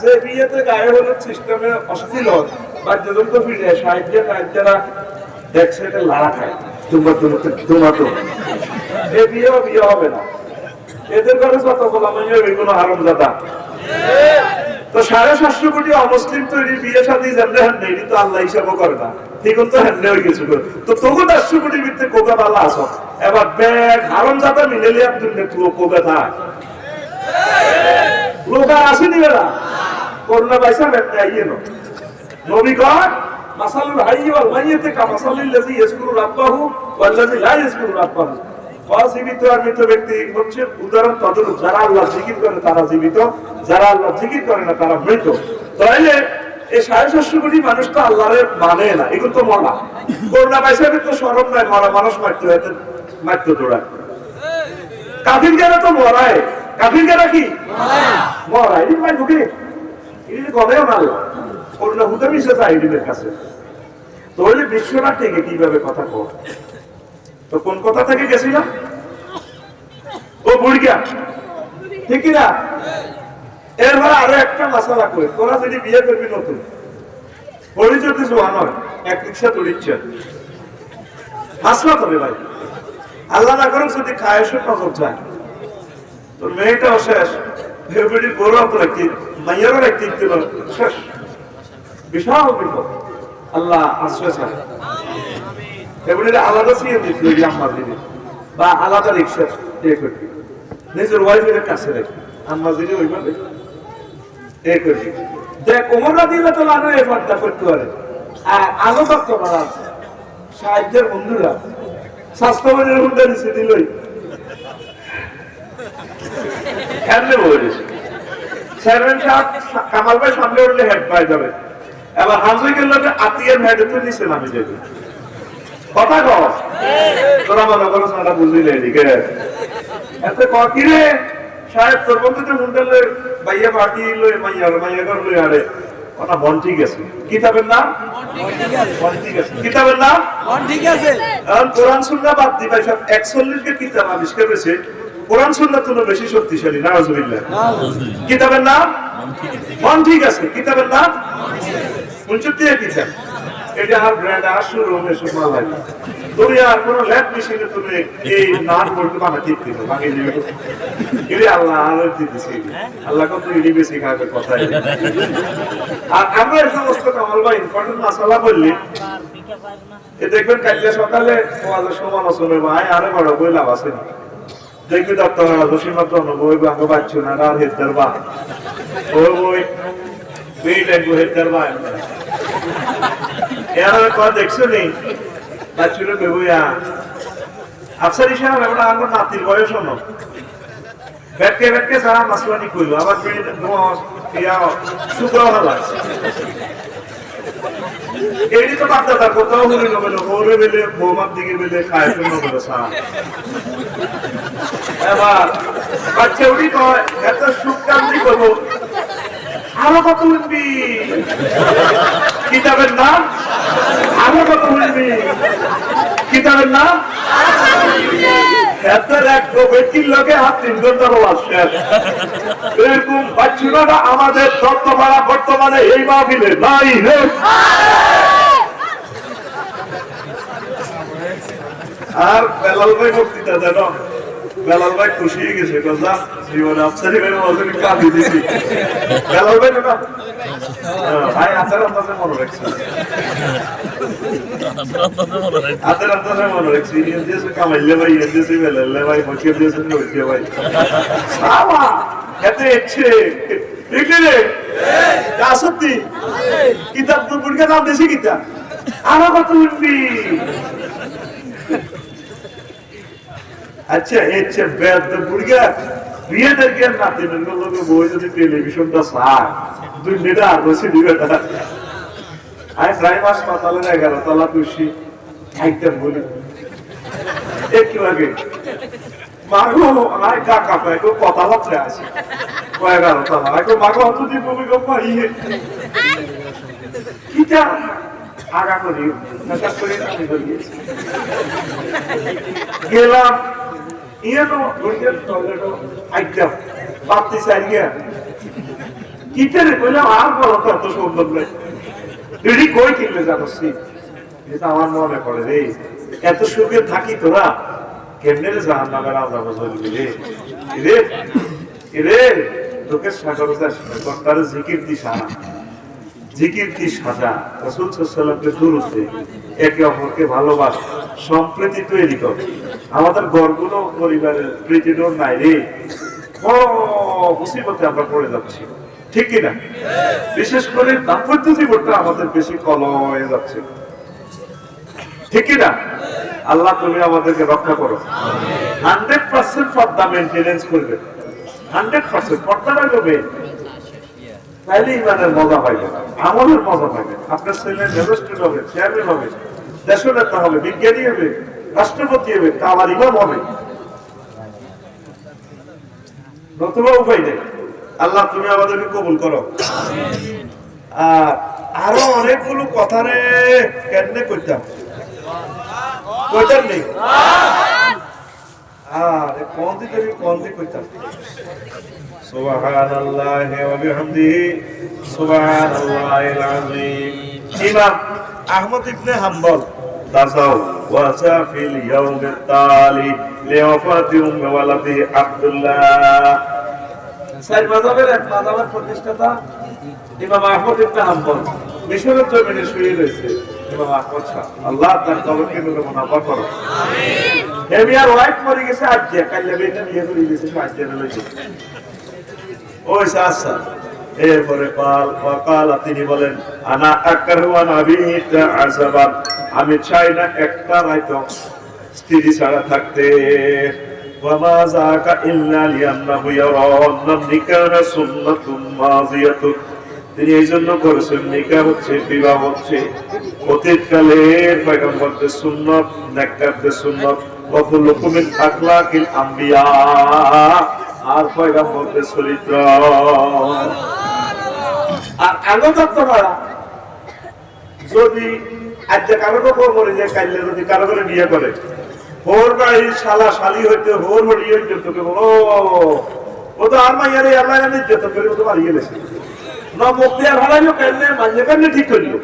S1: যে বিয়েতে গায়ে হলুদ সিস্টেমে অস্থির বাদ্যযন্ত্র ফিরে সাহিত্যে কাজরা দেখছে এটা লাড়া খায় তোমার এ বিয়ে হবে না। এদের ঘরে যত বলা মানে ওইগুলো হারামজাদা। তো 750 কোটি অমুসলিম তৈরি বিয়ে শাদী জানলে হ্যাঁ নেই তো আল্লাহ হিসাবও করে না ঠিক তো হ্যাঁ হয়ে কিছু করে তো তবু 400 কোটির ভিতরে কোকা বালা আস এবার ব্যাগ হারামজাদা মিলেলে আপনি কোকা থাক লোক আর আসেনি বেলা করোনা পয়সা ব্যাগটা আইয়ে না নবী কর মাসালুল হাইয়্যি ওয়াল মাইয়্যিতি কামাসালিল লাযী ইয়াযকুরু রাব্বাহু ওয়াল লাযী লা ইয়াযকুরু রাব্বাহু। জীবিত আর মৃত ব্যক্তি হচ্ছে উদাহরণ তদ্রূপ, যারা আল্লাহ জিকির করে তারা জীবিত, যারা আল্লাহ জিকির করে না তারা মৃত। তাহলে এই 750 কোটি মানুষ তো আল্লাহরে মানে না, এগুলো তো মরা। করোনা পয়সাকে তো শরম নাই, মরা মানুষ মারতে দৌড়ায়। কাফির গেলে তো মরায়, কাফির গেলে কি মরায়, এটি ভাই ঢুকে এটি গলেও না করোনা হুতে মিশে যায় এটিদের কাছে। তাহলে বিশ্বনাথ থেকে কিভাবে কথা কর, তো কোন কথা থেকে গেছিলাম? ও বুড়িয়া ঠিক না? এরপরে আরো একটা মশলা করে, তোরা যদি বিয়ে করবি নতুন বড়ি যদি জোয়ান হয় এক রিক্সা তোর ইচ্ছা হাসলা তবে ভাই আল্লাহ না করুক যদি খায়সের নজর যায় তোর মেয়েটাও শেষ, ভেবেটির বড় রাখি মাইয়ারও রাখতে দিল শেষ, বিশাল বিপদ। আল্লাহ আশ্রয় চায় আলাদা সিএম দিতে আম্মার দিদি বা আলাদা রিক্সা এ করবি, নিজের ওয়াইফের কাছে রাখবি আম্মা দিদি ওইভাবে এ করবি। দেখ ওমরা দিলে তো লানো এ পর্দা করতে পারে। আর আলো ভক্ত মারা সাহায্যের বন্ধুরা স্বাস্থ্যবানের হুন্ডা দিচ্ছে দিলই কেমনে বলিস চেয়ারম্যান সাহেব কামাল ভাই সামনে উঠলে হেড পাই যাবে, এবার হাজরিকের লোকে আত্মীয়ের হেড তো নিচে নামে যাবে। কথা কর তোরা মনে করো সারা বুঝিলে এদিকে এত কিরে সাহেব তোর বন্ধু তো মুন্ডালে ভাইয়া পার্টি লই মাইয়া কর লই আরে ওটা মন ঠিক আছে। কিতাবের নাম মন ঠিক আছে, কিতাবের নাম মন ঠিক আছে। আর কোরআন সুন্নাহ বাদ দি ভাই সব 41 কে কিতাব আবিষ্কার করেছে, কোরআন সুন্নাহ তো বেশি শক্তিশালী। নাউজুবিল্লাহ। কিতাবের নাম মন ঠিক আছে, কিতাবের নাম 69 কিতাব। এটা আর ব্র্যান্ড আর শুরু হবে সুবহানাল্লাহ। তুমি আর কোন ল্যাব মেশিনে তুমি এই নাট বলতে বানা ঠিক দিও বাকি দিবে এলি আল্লাহ আর দিতেছি আল্লাহ কত ইডি বেশি খাবে কথা। আর আমরা এই সমস্ত কামাল ভাই ইম্পর্টেন্ট মাসালা বললি এ দেখবেন কালকে সকালে ওয়াজের সমালোচনা ভাই আরে বড় বই লাভ আছে না দেখবি ডক্টর রশিমাত বই বাঙ্গ বাচ্চু না আর হেদার বা ওই বেই লাগো হেদার বা এর কথা দেখছো নি বাচ্চুরে বেবুয়া আফসারি সাহেব আমরা আমার নাতির বয়স হলো ব্যাটকে সারা মাসলানি কইলো আবার বেড়ে ইয়া সুগ্রহ লাগছে এডি তো বাদ দাদা কোথাও হলো না ওরে বেলে বৌমার দিকে বেলে খায় শূন্য বলে সা এবার বাচ্চা উঠি কয় এত সুখ কান্দি করবো আরো কত উঠবি কিতাবের নাম আরো কত উঠবি কিতাবের নাম এরকম বাচ্চুরা আমাদের বর্তমানে এই মাহফিলে নাই। আর বেলাল ভাই বক্তৃতা জানো বেলাল ভাই খুশি হয়ে গেছে কথা জীবনে আফসারি ভাই কাঁদি দিছি বেলাল ভাই না ভাই আচার আন্দাজে মনে রাখছি আচার আন্দাজে মনে রাখছি দিয়েছে কামাইলে ভাই দিয়েছে বেলালে ভাই বসিয়ে দিয়েছে নড়িয়ে ভাই বাবা এত ইচ্ছে ঠিক রে তা সত্যি কিতাব বুড়কা নাম দেশি কিতাব আরো কত উঠবি। আচ্ছা এচ্ছে বেদ বুড়গা বিয়ে দেখে নাতি লোকে বই যদি টেলিভিশনটা সার 2 মিনিট আর বসে দিবে না আই প্রায় মাস পাতালে 11 তলা খুশি একদম বলি একটু আগে মাগো আই কাকা পায় কো কথা বলতে আছে 11 তলা আই কো মাগো তুই ভূমিকম্প ইয়ে কিটা আগা করি নাকা করে আমি গিয়েছি গেলাম ইয়ে তো গড়িয়ে টয়লেট আইটা বাতি চাই গিয়া কিটারে কইলাম আর বলো কত সুন্দর নাই এটি কই কিনলে জানোসি এটা আমার মনে পড়ে রে এত সুখে থাকি তোরা কেমনে রে জাহান্নামের আযাব জ্বলবি রে রে রে তোকে সাগর যাস তার জিকির দি সারা জিকির দি সাজা রাসূল সাল্লাল্লাহু আলাইহি ওয়াসাল্লামকে দুরূদ দে একে অপরকে ভালোবাস সম্প্রীতি তৈরি কর আমাদের ঘরগুলো পরিবারের প্রীতিডোর নাই রে ও মুসিবতে আমরা পড়ে যাচ্ছি ঠিক কিনা বিশেষ করে দাম্পত্য জীবনটা আমাদের বেশি কলহ হয়ে যাচ্ছে ঠিক কিনা আল্লাহ তুমি আমাদেরকে রক্ষা করো 100% পর্দা মেইনটেনেন্স করবে 100% পর্দাটা করবে তাইলে ইমানের মজা পাইবে আমলের মজা পাইবে আপনার ছেলে ম্যাজিস্ট্রেট হবে চেয়ারম্যান হবে দেশনেতা হবে বিজ্ঞানী হবে রাষ্ট্রপতি হবে তা আমার ইমাম হবে নতুবা উপায় নেই আল্লাহ তুমি আমাদেরকে কবুল করো আর আরো অনেকগুলো কথা রে কেমনে কইতাম কইতাম নেই আরে কোন দিকে কইতাম সুবহানাল্লাহি ওয়া বিহামদিহি সুবহানাল্লাহিল আযীম ইমাম আহমদ ইবনে হাম্বল তাসাও ওয়াসা ফিল ইয়াউমিত তালি লিওয়াফাতি ওয়ালাদি আব্দুল্লাহ সাইদ মাযহাবের এক মাযহাবের প্রতিষ্ঠাতা ইমাম আহমদ ইবনে হাম্বল মিশরের জমিনে শুয়ে রয়েছে ইমাম আহমদ শাহ আল্লাহ তার কবরকে নূরে মুনাফা করো আমিন হেমিয়ার ওয়াইফ মরে গেছে আজকে কাইলে বেটা বিয়ে করে দিয়েছে আজকে লইছে ওই সাসা এরপরে কাল তিনি বলেন আনা আকরাহু নাবিতা আযাবান আমি চাই না একটা রাত স্ত্রী ছাড়া থাকতে ওয়ামা যাকা ইল্লা লিআন্নাহু ইয়ারান্না নিকাহা সুন্নাতুম মাযিয়াতুন তিনি এই জন্য করেছেন নিকাহ হচ্ছে বিবাহ হচ্ছে অতীতকালের পয়গম্বরদের সুন্নাত নেককারদের সুন্নাত ওয়া কুল্লুকুম মিন আখলাকিল আম্বিয়া আর পয়গম্বরদের চরিত্র আর আগত তোমরা যদি আজকে কারো মরে যায় কাইলে যদি কারো করে বিয়ে করে ওর বাড়ির শালা শালি হইতে ওর বাড়ি হইতে তোকে বলো ও তো আর মাইয়ারে আল্লাহ জানে যেত করে ও তো মারিয়ে গেছে না মুক্তি আর হারাইলো কেন মাঝে কেন ঠিক করলো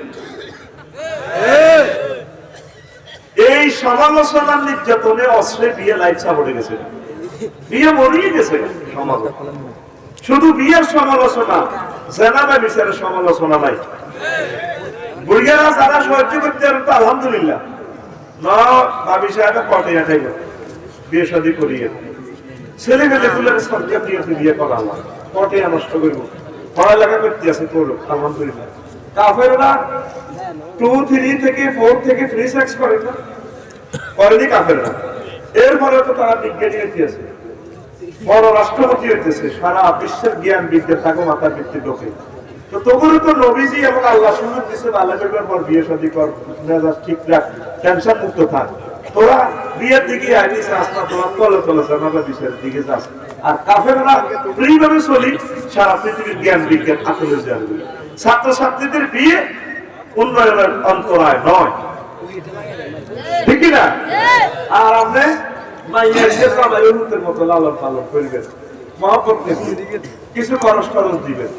S1: এই সমালোচনার নির্যাতনে অস্ত্রে বিয়ে লাইট সাপড়ে গেছে বিয়ে মরিয়ে গেছে সমাজ শুধু বিয়ের সমালোচনা জেনা বা বিচারের সমালোচনা নাই বুড়িয়ারা যারা সহ্য করতে পারে তো আলহামদুলিল্লাহ না ভাবি সাহেব পটে আঠাইল বিয়ে শাদী করিয়ে ছেলে মেয়ে তুলে সরকার দিয়ে বিয়ে করা আমার পটে নষ্ট করবো পড়ালেখা করতে আছে করুক আলহামদুলিল্লাহ কাফেররা 2, 3 থেকে 4 থেকে 3 সেক্স করে না করেনি কাফেররা এরপরে তো তারা বিজ্ঞানী হইতেছে বড় রাষ্ট্রপতি হইতেছে সারা বিশ্বের জ্ঞান বিদ্যা থাকো মাথার ভিত্তি ঢোকে তো তবুও তো নবীজি এবং আল্লাহ সুযোগ দিচ্ছে আল্লাহ করবার পর বিয়ে শাদী কর মেজাজ ঠিক রাখ টেনশন মুক্ত থাক তোরা বিয়ের দিকে আইনিস আসনা তোরা তলে তলে জানাবা বিষয়ের দিকে যাস আর কাফেররা ফ্রিভাবে চলি সারা পৃথিবীর জ্ঞান বিজ্ঞান আতলে যাবে ছাত্রছাত্রীদের বিয়ে উন্নয়নের অন্তরায় নয় ঠিক না আর আপনি মাইয়ের যে কামাইয়ের মতো লালন পালন করবেন মহব্বত কিছু খরচ দিবেন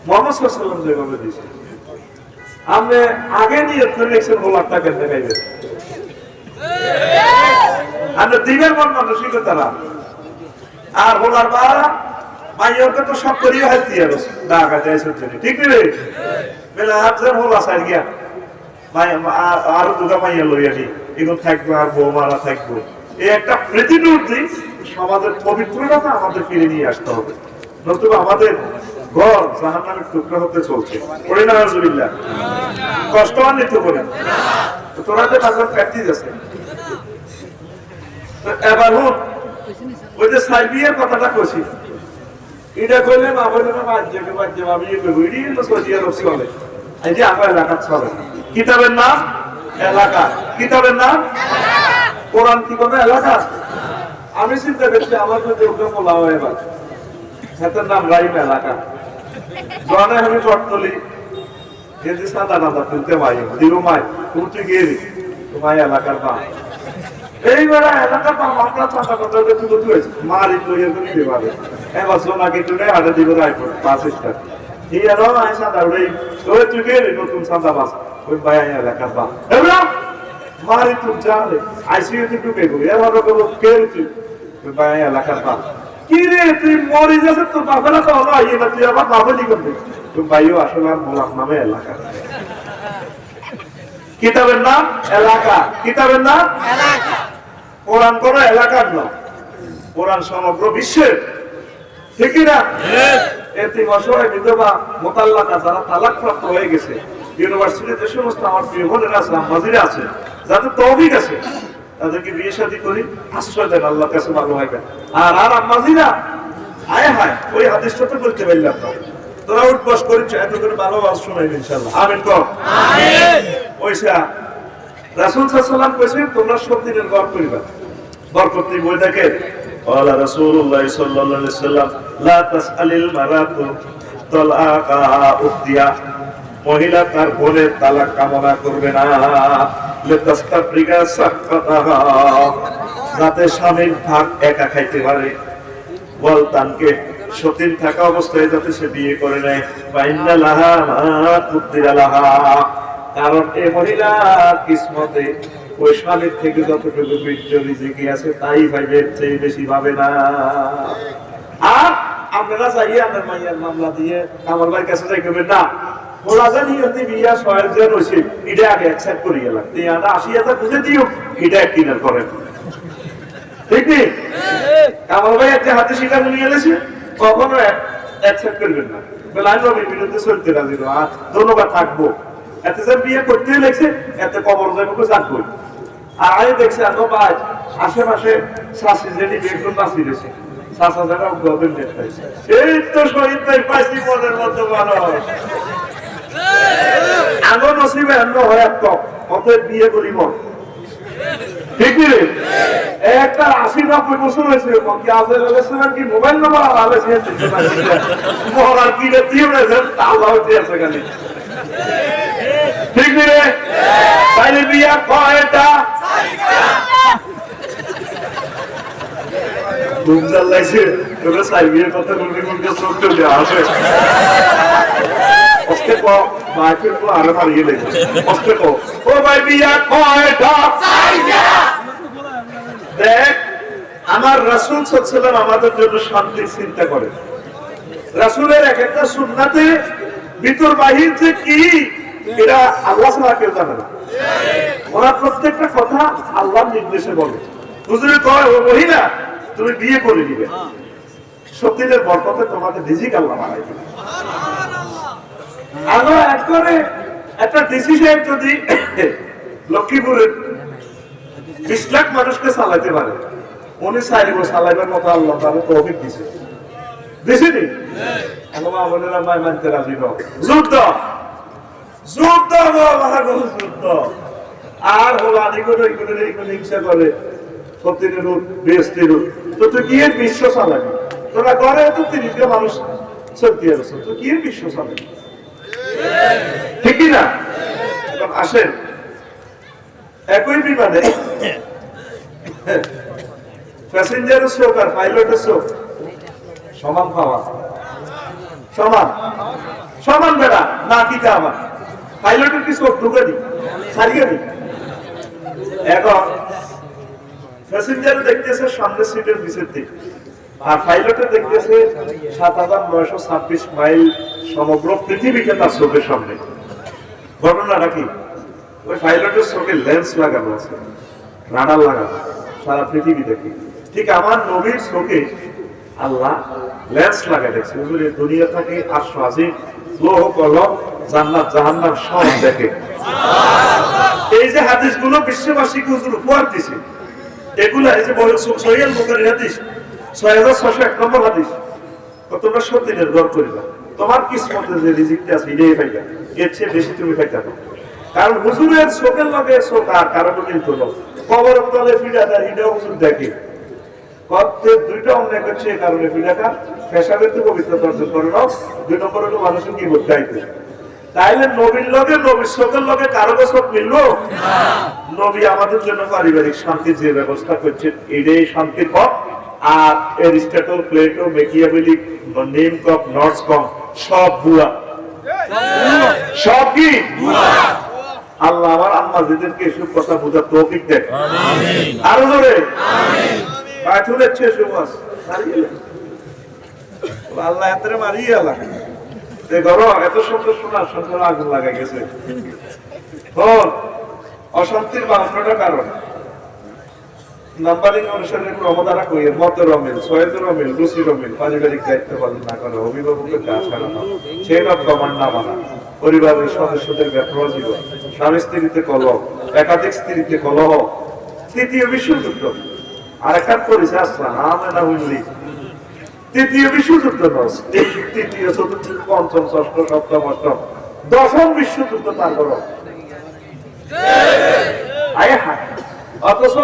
S1: মোহাম্মদ সাল্লাল্লাহু আলাইহি ওয়াসাল্লাম যেভাবে দিয়েছে আপনি আগে নিয়ে রেখেছেন গোলাপ টাকা দেখাইবেন আপনি দিবেন মন মানসিকতা না আর বলার বাড়া মাইয়রকে তো সব করিয়ে হাত দিয়ে গেছে ঢাকা যাইছে ঠিক রে বেলা হাজার হলা সাইড গিয়া আর দুটা মাইয়া লইয়া নি এগুলো থাকবো আর বউ মারা থাকবো এই একটা প্রতিনিধি সমাজের পবিত্রতা আমাদের ফিরে নিয়ে আসতে হবে নতুবা আমাদের ঘর জাহান্নামের টুকরা হতে চলছে পড়ে না আলহামদুলিল্লাহ কষ্ট আর নিতে পারে তোরা যে বাজার প্র্যাকটিস আছে এবার হুন ওই যে সাইবিয়ার কথাটা কইছি এটা কইলে মা বলে না বাজ্যকে আমি এগুলি তো সজিয়া রস চলে এই যে আমার এলাকা চলে কিতাবের নাম এলাকা কিতাবের নাম কোরআন কি কোনো এলাকা আমি চিন্তা করছি আমার তো যোগ্য বলা হয় এবার সেটার নাম রাইম এলাকা জনে আমি চটতলি যদি সাদা দাদা তুলতে মাই দিরু মাই তুলতে গিয়ে তোমার এলাকার মা এইবারে এলাকা পা মাত্রা চাষা কথা তুলে তুলেছে মারি তৈরি করে দিতে পারে এবার সোনাকে তুলে আড়ে দিব রাইপুর 5 স্টার এই আর আয় সাদা উড়ে ওই তুই কে নতুন সাদা বাস ওই ভাই আয় এলাকার বা এবরা মারি তুই জানে আইসিইউ তে ঢুকে গো এর হবে কে তুই ওই ভাই আয় এলাকার বা কি রে তুই মরে যাস তো বাবারা তো হলো এই না তুই আবার বাবলি করবি তুই ভাইও আসলে মোলাম নামে এলাকা কিতাবের নাম এলাকা কিতাবের নাম এলাকা কোরআন কোন এলাকার না কোরআন সমগ্র বিশ্বের ঠিক না এতে অসহায় বিধবা মোতাল্লাকা যারা তালাক প্রাপ্ত হয়ে গেছে ইউনিভার্সিটিতে যে সমস্ত আমার প্রিয় বোনেরা আছে আম্মাজিরা আছে যাদের তৌফিক আছে তাদেরকে বিয়ে শাদী করি আশ্রয় দেন আল্লাহর কাছে ভালো হয় আর আম্মাজিরা হায় হায় ওই হাদিসটা তো বলতে পারলাম না তোরা উঠবস করিস এত করে ভালো আওয়াজ শোনাই ইনশাআল্লাহ আমিন কর আমিন ওইসা রাসূল সাল্লাল্লাহু আলাইহি ওয়াসাল্লাম কইছেন তোমরা সব দিনের গড় করিবা বরকত নেই বই দেখে قال رسول الله صلى الله عليه وسلم لا تسأل المرأة طلاقا أختها মহিলা তার বোনের তালাক কামনা করবে না লিতাস্তাফরিগা সাকতাহা যাতে স্বামীর ভাগ একা খাইতে পারে বল তানকে সতীন থাকা অবস্থায় যাতে সে বিয়ে করে নেয় বাইন্না লাহা মা কুদ্দিরা লাহা কারণ এই মহিলা কিসমতে ওই স্বামীর থেকে যতটুকু বীর্য রিজিকে আছে তাই ভাইবে চেয়ে বেশি ভাবে না আর আপনারা চাইয়ে আপনার মাইয়ার মামলা দিয়ে আমার ভাইয়ের কাছে যাই করবেন না ওরা জানি অতি বিয়া সয়ের যে রয়েছে এটা আগে অ্যাকসেপ্ট করি গেলাম 80,000 বুঝে দিও এটা ক্লিয়ার করেন ঠিক নেই আমার ভাই একটা হাতে শিকার নিয়ে এলেছে কখনো অ্যাকসেপ্ট করবেন না বলে আমি নবীর বিরুদ্ধে চলতে রাজি না ধন্যবাদ থাকবো এতে যে বিয়ে করতে লেগেছে এতে কবর যাবো যাকবো আর আগে দেখছি আমরা ভাই আশেপাশে শাশি যেটি বেগুন বাঁচি গেছে শাসা জায়গা গবেন দেখতেছে এই তো শহীদ ভাই পাইছি মনের মতো মানুষ আগো নসিবে এমন হয় একটা অতএব বিয়ে করিব ঠিক রে একটা 80-90 বছর হয়েছে কি আজের আলাইহিস কি মোবাইল নাম্বার আলাইছে মহারাজ কি রে দিয়ে রেছেন আল্লাহ দিয়ে আছে খালি ঠিক রে তাইলে বিয়া কয়টা দুমজাল লাইছে তোরা সাইবিয়ের কথা বলবি বলতে চোখ চলে আসে ওকে কো মাইকে তো আরে মারিয়ে লেগে ওকে কো ও ভাই বিয়া কয়টা দেখ আমার রাসূল সাল্লাল্লাহু আলাইহি ওয়াসাল্লাম আমাদের জন্য শান্তি চিন্তা করে রাসূলের এক একটা সুন্নাতে ভিতর বাহির যে কি এটা আল্লাহ ছাড়া কেউ জানে না ওনার প্রত্যেকটা কথা আল্লাহর নির্দেশে বলে হুজুরে কয় ও মহিলা তুমি বিয়ে করে নিবে সত্যিদের বরকতে তোমাকে রিজিক আল্লাহ বাড়াই দিবে আমরা একবারে একটা ডিসিশন যদি লক্ষ্মীপুরের 20 লাখ মানুষকে চালাতে পারে উনি চাইব চালাইবার মতো আল্লাহ তার তৌফিক দিছে দিছেনি আল্লাহ আমাদের মাই মানতে রাজি নয় যুদ্ধ যুদ্ধ যুদ্ধ আর হলো আদিগুলো এইগুলো হিংসা করে সত্যির বেস্টের তো তুই কি বিশ্ব চালাবি তোরা ঘরে তো 30 জন মানুষ সত্যি আছে তো কি বিশ্ব চালাবি ঠিক না আসেন একই বিমানে প্যাসেঞ্জারের শোক আর পাইলটের শোক সমান পাওয়া সমান সমান বেড়া না কিটা আমার পাইলটের কি শোক ঢুকে দি সারিয়ে দি এখন প্যাসেঞ্জার দেখতেছে সামনের সিটের নিচের দিক আর পাইলটে দেখতেছে 7,926 মাইল সমগ্র পৃথিবীকে তার চোখের সামনে ঘটনাটা কি ওই পাইলটের চোখে লেন্স লাগানো আছে রাডার লাগানো সারা পৃথিবী দেখে ঠিক আমার নবীর চোখে আল্লাহ লেন্স লাগাই দেখছে হুজুরের দুনিয়া থেকে 800 আজিম লোহ কলম জান্নাত জাহান্নাম সব দেখে এই যে হাদিসগুলো বিশ্ববাসীকে হুজুর উপহার দিছে এগুলা এই যে সহিহ বুখারীর হাদিস 6601 নম্বর হাদিস তোমরা সত্যিনের গর্ব করিবা তোমার কিসমতে যে রিজিকটা আছে এটাই পাইবা এর চেয়ে বেশি তুমি পাইতা না কারণ হুজুরের চোখের লগে চোখ আর কারো কিন্তু কবর তলে ফিরাটা এটাও হুজুর দেখে কত দুইটা অনেক হচ্ছে এই কারণে ফিরাটা পেশাবের তো পবিত্রতা অর্জন করে নাও 2 নম্বর হলো মানুষের কি বলতে চাইতে তাইলে নবীর লগে নবীর চোখের লগে কারো চোখ মিললো নবী আমাদের জন্য পারিবারিক শান্তির যে ব্যবস্থা করছেন এটাই শান্তির পথ আর এরিস্টটল প্লেটো মেকিয়াভেলি নেম কম নর্স কম সব ভুয়া। সব কি আল্লাহ আমার আম্মাজিদেরকে এসব কথা বোঝার তৌফিক দেন। আরো জোরে পাথরের চেয়ে সুবাস আল্লাহ এত মারিয়ে আল্লাহ এত সুন্দর শোনার সুন্দর আগুন লাগাই গেছে। অশান্তির 52টা কারণ নাম্বারিং অনুসারে ক্রমধারা কইয়ে মত রমিল, সয়েদ রমিল, রুচি রমিল, পারিবারিক দায়িত্ব পালন না করা, অভিভাবকের কাজ ছাড়ানো, চেইন অফ কমান্ড না মানা, পরিবারের সদস্যদের ব্যর্থ জীবন, স্বামী স্ত্রীতে কলহ, একাধিক স্ত্রীতে কলহ, তৃতীয় বিশ্বযুদ্ধ। আর একটা করেছে আসলাম না বুঝলি তৃতীয় বিশ্বযুদ্ধ নয়, তৃতীয় চতুর্থ পঞ্চম ষষ্ঠ সপ্তম অষ্টম 10ম বিশ্বযুদ্ধ তার বড়। অথচ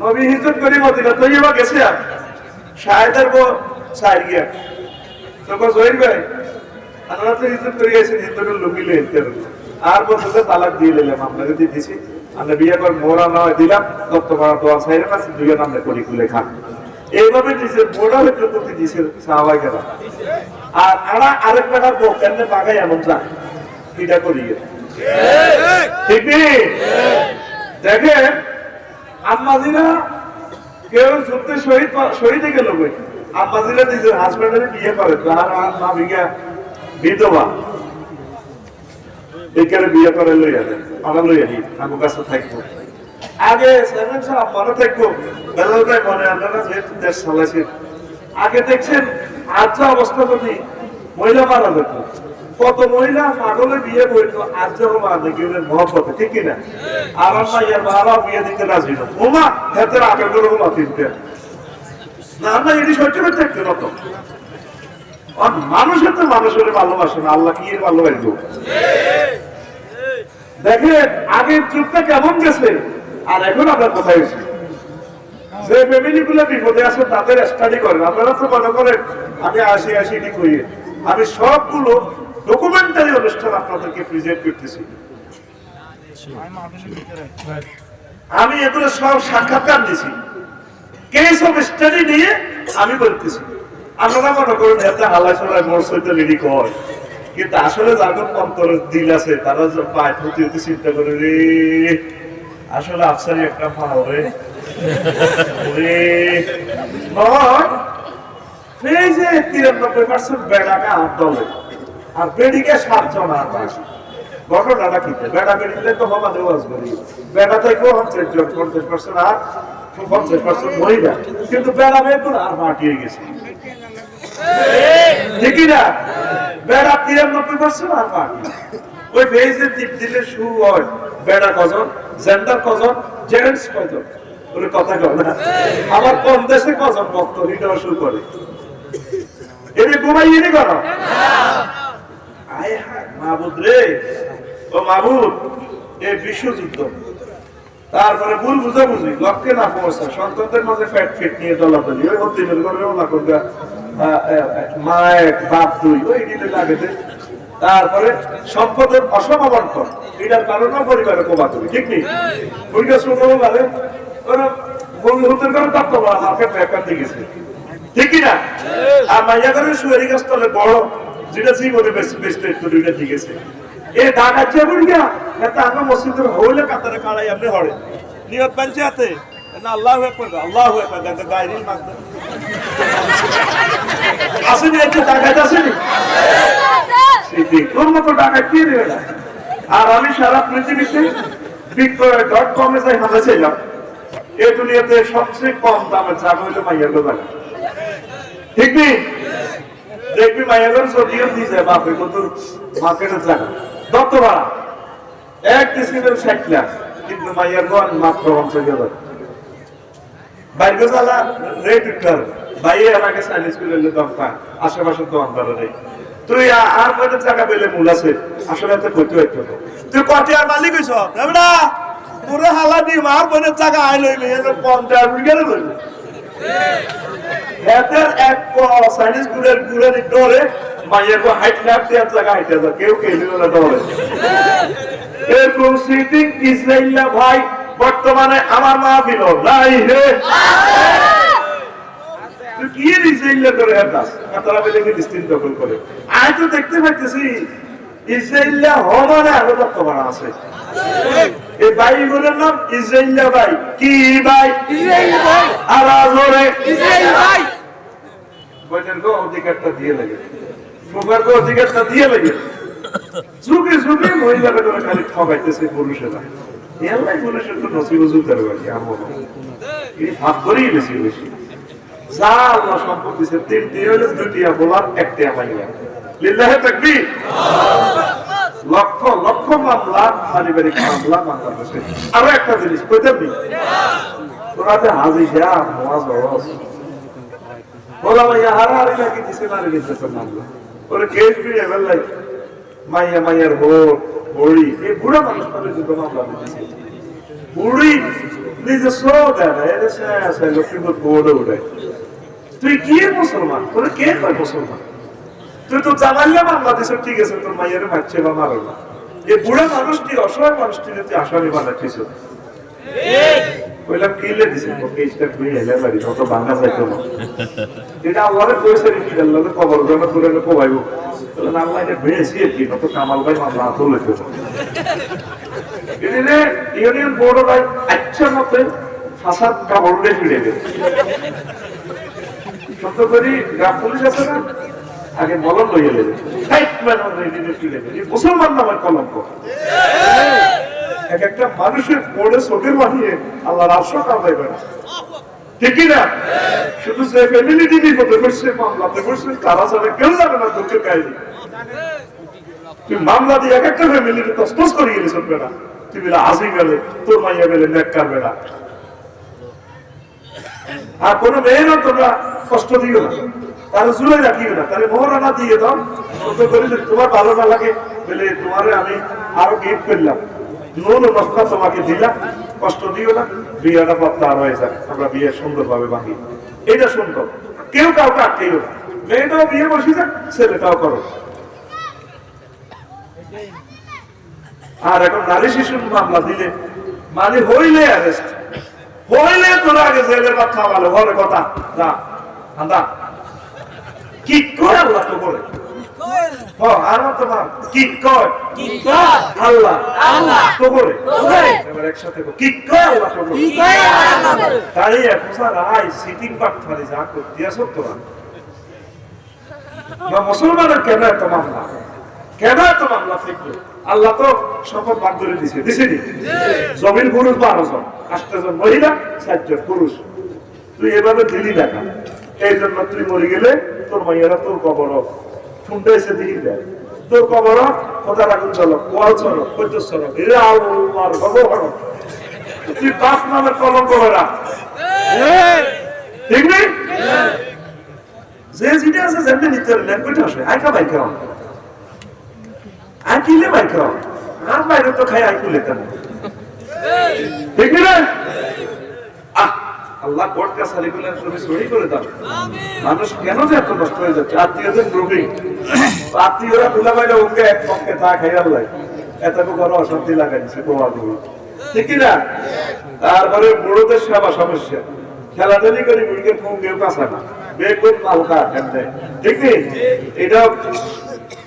S1: নবী হিজরত করে মদিনা তৈবা গেছে আর শাহেদের বউ সাইড গিয়া তখন জহির ভাই আমরা তো হিজরত করে গেছেন হিন্দুদের লুকিলে আর বলতে তালাক দিয়ে দিলাম আপনাকে দিয়ে দিছি আমরা বিয়ে করে মোরা নয় দিলাম তত্ত্ব করা দোয়া সাইরে না দুইজন আমরা করি খুলে খান এইভাবে দিছে মোড়া হইতে তো দিছে সাহাবাইকেরা। আর আমরা আরেক বেটার বউ কেন পাগাই এমন যা এটা করিয়ে ঠিক নেই। দেখেন আম্মাজিরা কেউ যুদ্ধে শহীদে গেল বই আম্মাজিরা নিজের হাজবেন্ডের বিয়ে করে তার মা বিঘা বিধবা এখানে বিয়ে করে লইয়া দেন আমরা লইয়া দিই আমার কাছে থাকবো আগে মনে থাকবো বেলাটাই মনে আপনারা যেহেতু দেশ চালাইছেন আগে দেখছেন আজ অবস্থা যদি মহিলা মারা যেত কত মহিলা পাগলে বিয়ে বইতো আজ যখন মারা দেখি মহব্বতে ঠিক কিনা আমার মাইয়ার বাবা বিয়ে দিতে রাজি না ওমা হাতের আগে করে ওমা তিনটে না আমরা এটি সহ্য করতে থাকতে না তো মানুষের তো মানুষের ভালোবাসে না আল্লাহ কি ভালোবাসবো। দেখেন আগের যুগটা কেমন গেছে আর এখন আমরা কোথায় এসেছি। যে ফ্যামিলি গুলো বিপদে আছে তাদের স্টাডি করেন আপনারা তো মনে করেন আমি আসি এটি করি আমি সবগুলো ডকুমেন্টারি অনুষ্ঠান আপনাদেরকে প্রেজেন্ট করতেছি। আমি এগুলো সব সাক্ষাৎকার দিছি কেস অফ স্টাডি নিয়ে আমি বলতেছি। আপনারা মনে করেন এত হালাই চলায় মোর সইতে লিডি কয় কিন্তু আসলে যাদের অন্তরের দিল আছে তারা পায় প্রতি হতে চিন্তা করে রে আসলে আফসারি একটা ভালো রে এই যে 93% বেড়াকে হাত দলে আর বেড়িকে 7 জন আর ঘটনাটা কি বেড়া বেড়িলে তো হবা দেওয়া করি বেড়া থেকেও 50 জন 50% আর 50% মহিলা কিন্তু বেড়া বেগুলো আর মাটিয়ে গেছে ঠিকই না বেড়া 93% আর মাটি ওই ফেজের দিক দিলে শুরু হয় বেড়া কজন জেন্ডার কজন জেন্টস কজন ওর কথা কয় না আমার কোন দেশে কজন ভক্ত এটা শুরু করে এনে ঘুমাই এনে করো আয় হায় মাহবুদ রে ও মাহবুদ এই বিশ্বযুদ্ধ তারপরে ভুল বুঝাবুঝি লক্ষ্যে না পৌঁছা সন্তানদের মাঝে ফ্যাট ফিট নিয়ে দলাদলি ওই হতিমের করবেও না করবে মা এক বাপ দুই ওই দিনে লাগে তারপরে সম্পদের অসমাবন্টন এটার কারণে পরিবারে কোবা করি ঠিক নেই ওইটা শুনবো বলে ওরা বন্ধুদের কারণে তত্ত্ব বলা মার্কেট ব্যাপার দিয়েছে ঠিক না আর মাইয়া করে সুয়ারি গাছ তলে বড় যেটা জীবনে বেস্ট একটু দুইটা ঠিক আছে এ ঢাকা চেবুড়িয়া এটা আমরা মসজিদের হইলে কাতারে কাড়াই আপনি হড়ে নিয়ত বানছে হাতে না আল্লাহু আকবার আল্লাহু আকবার দেখতে গায়রিল মাকদম আসেনি একটু টাকাতে আসেনি সেটি কোন মতো টাকা কি রে আর আমি সারা পৃথিবীতে বিক্রয়.com এ যাই হাতে ছিলাম এই দুনিয়াতে সবচেয়ে কম দামের চা হইলো মাইয়ার দোকান ঠিক নেই দেখবি মাইয়াগর সদিও দিছে বাপে কত মার্কেটের জায়গা দত্ত ভাড়া এক ডিসিমেল 60 লাখ কিন্তু মাইয়ার দোকান মাত্র 50,000 বাইরে জালা রেট উঠার বাইরে আমাকে সাইনিস করে দাম পা আশেপাশে তো আমরা নেই তুই আর কয়টা টাকা পেলে মূল আছে আসলে তো কইতে হইতো তুই কত আর মালিক হইছ এবড়া পুরো হালা দি মার বনে টাকা আই লইলে এর 50 বিঘা লইলে এতের এক সাইনিস গুড়ের গুড়ের ডরে মায়ের কো হাইট লাখ দেওয়ার জায়গা হাইটে যা কেউ কে দিল না ডরে এরকম সিটিং ইসরাইলা ভাই বর্তমানে আমার মাহফিল নাই হে তুই কি ইসরায়েল করে হাতাস তারা বেলেকে ডিস্ট্রিক্ট দখল করে আয় তো দেখতে পাইতেছি ইসরায়েল হমানে আরো তত্ত্ব বাড়া আছে এই ভাইগুলোর নাম ইসরায়েল ভাই কি ভাই ইসরায়েল ভাই আর আজরে ইসরায়েল ভাই বলেন গো অধিকারটা দিয়ে লাগে সবার গো অধিকারটা দিয়ে লাগে যুগে যুগে মহিলারা করে খালি ঠকাইতেছে পুরুষেরা এলাই পুরুষের তো নসিব জুতার বাকি আমার এই ভাব করেই বেশি বেশি যা আল্লাহ সম্পদ দিচ্ছে তিনটি হলে দুটিয়া বলার একটিয়া মাইয়া লিল্লাহে তাকবীর লক্ষ লক্ষ মামলা পারিবারিক মামলা বাংলাদেশে আরো একটা জিনিস কইতে দিই তোরাতে হাজি শাহ মোয়াজ বাবাস বলা মাইয়া হারাহারি নাকি দিছে না রেখেছে মামলা ওরে কেস বিয়ে বেলাই মাইয়া মাইয়ার ভোট বড়ি এই বুড়া মানুষ পারে যুদ্ধ মামলা দিতেছে বুড়ি নিজে সো দেয় এর সে লক্ষ্মীপুর বোর্ডে উঠে তুই কি মুসলমান তোরে কে কয় মুসলমান তুই তো জামাইলে মামলা দিছিস ঠিক আছে তোর মাইয়ের মারছে বা মারো না এই বুড়া মানুষটি অসহায় মানুষটি যদি আসামি বানাচ্ছিস কইলাম কিলে দিছিস ওকে ইস্টার তুই এলে বাড়ি কত বাংলা যাইতো না এটা আল্লাহরে কইছে রে কি আল্লাহ কবর জমা করে নে কোবাইবো তাহলে আল্লাহ এটা বেশি কি কত কামাল ভাই মামলা তুলে দিত এদিনে ইউনিয়ন বোর্ড ভাই আচ্ছা মতে ফাসাদ কাবড় দিয়ে ফিরে দেবে সত্য করি গ্রাম পুলিশ আছে না আগে মলম লইয়ে দেবে মুসলমান নামের কলঙ্ক এক একটা মানুষের পড়ে চোখের বানিয়ে আল্লাহর আশ্রয় কামাই করে ঠিকই না শুধু যে ফ্যামিলি টিভি করতে বসছে মামলাতে বসছে তারা জানে কেউ জানে না দুঃখের কাহিনী তুই মামলা দিয়ে এক একটা ফ্যামিলিতে তসতস করে গেলে চলবে না তুই বলে আসি গেলে তোর মাইয়া গেলে নেক কাটবে না আর কোনো মেয়েরও তোমরা কষ্ট দিও না তাহলে জুড়ে রাখিও না তাহলে মোহরানা দিয়ে দাও করে তোমার ভালো না লাগে বলে তোমারে আমি আরো গিফট করলাম নুন ও মশলা তোমাকে দিলাম কষ্ট দিও না বিয়েটা প্রত্যাহার হয়ে যাক আমরা বিয়ে সুন্দরভাবে ভাঙি এটা সুন্দর কেউ কাউকে আটকেও না মেয়েটাও বিয়ে বসে যাক ছেলেটাও করো আর এখন নারী শিশুর মামলা দিলে মানে হইলে অ্যারেস্ট হইলে তোরা আগে জেলের কথা বলে ঘরে কথা না আন্দা কি কয় আল্লাহ তো বলে আর তোমার কি কয় আল্লাহ আল্লাহ তো বলে এবার একসাথে কি কয় আল্লাহ তো বলে তাই এখন স্যার আই সিটিং পাঠালে যা করতে আসো তোরা বা মুসলমানের কেন এত মামলা কেন এত মামলা থাকবে আল্লাহ তো শপথ ভাগ করে দিছে দিছেনি জমিন পুরুষ 12 জন 8 জন মহিলা 7 জন পুরুষ তুই এভাবে দিলি দেখা এই জন্য তুই মরে গেলে তোর মাইয়ারা তোর কবর ফুন্ডাইছে দিই দেয় তোর কবর কথা রাখুন চলো কোয়াল চলো কত চলো এরা আল্লাহর ভগবান তুই বাপ নামের কলঙ্ক হরা ঠিক নেই যে জিনিস আছে যেমনি নিতে ল্যাঙ্গুয়েজ আসে আইকা বাইকা আইকিলে বাইকা আর বাইরে তো খাই আইকুলে কেন ঠিক না আল্লাহ কোর্ট কাছারি গুলো তুমি সরি করে দাও মানুষ কেন যে এত নষ্ট হয়ে যাচ্ছে আত্মীয়দের গ্রুপিং আত্মীয়রা দুলাভাইরা ওকে এক পক্ষে তা খাইয়া লাগে এত বড় অশান্তি লাগাইছে গোয়া গুলো ঠিক না তারপরে বড়দের সেবা সমস্যা খেলাধুলি করে বুড়িকে ফোন কেউ কাছা না বেগুন মালকা কেমনে ঠিক নেই এটাও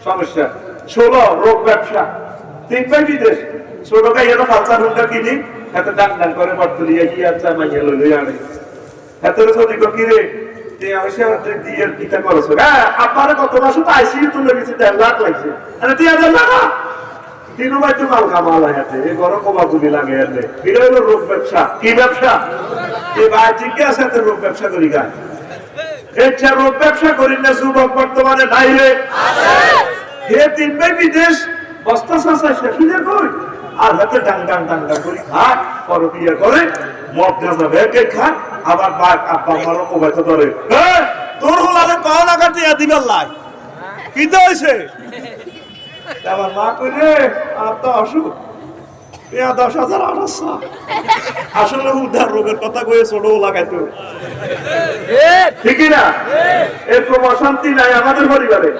S1: সমস্যা 16 রোগ ব্যবসা 3 ভাই বিদেশ ছোট ভাই এরা ফালসা হুন্ডা কিনি এত ডাক ডাক করে বর্তলিয়া কি আচ্ছা মাইয়া লই আনে এত যদি কি রে তে আইসা দিয়ে কিটা করছ হ্যাঁ আপনারে কত মাস তো আইসি তুলে গেছে 1.5 লাখ লাগছে আরে 3000 টাকা তিন ভাই তো মাল কামাল হাতে এই বড় কমা গুলি লাগে এতে এটা হলো রোগ ব্যবসা কি ব্যবসা এই ভাই ঠিক আছে তো রোগ ব্যবসা করি গায় এছাড়া রোগ ব্যবসা করি না যুবক বর্তমানে নাই রে আছে হে 3 ভাই বিদেশ বস্তা সাসা শেখিলে কই আর হাতে ডাং ডাং ডাং ডাং করে খা পরকিয়া করে মদ গাঁজা বেকে খা আবার বাপ আব্বা মারো কোবাইতে ধরে হ্যাঁ তোর হলারে পাও না কাটিয়া দিবার লাই কি তো হইছে আমার মা কইরে আর তো অসুখ ইয়া 10,000 আনাসা আসলে উদ্ধার রোগের কথা কইে ছোটও লাগাইতো ঠিক না এই প্রশান্তি নাই আমাদের পরিবারে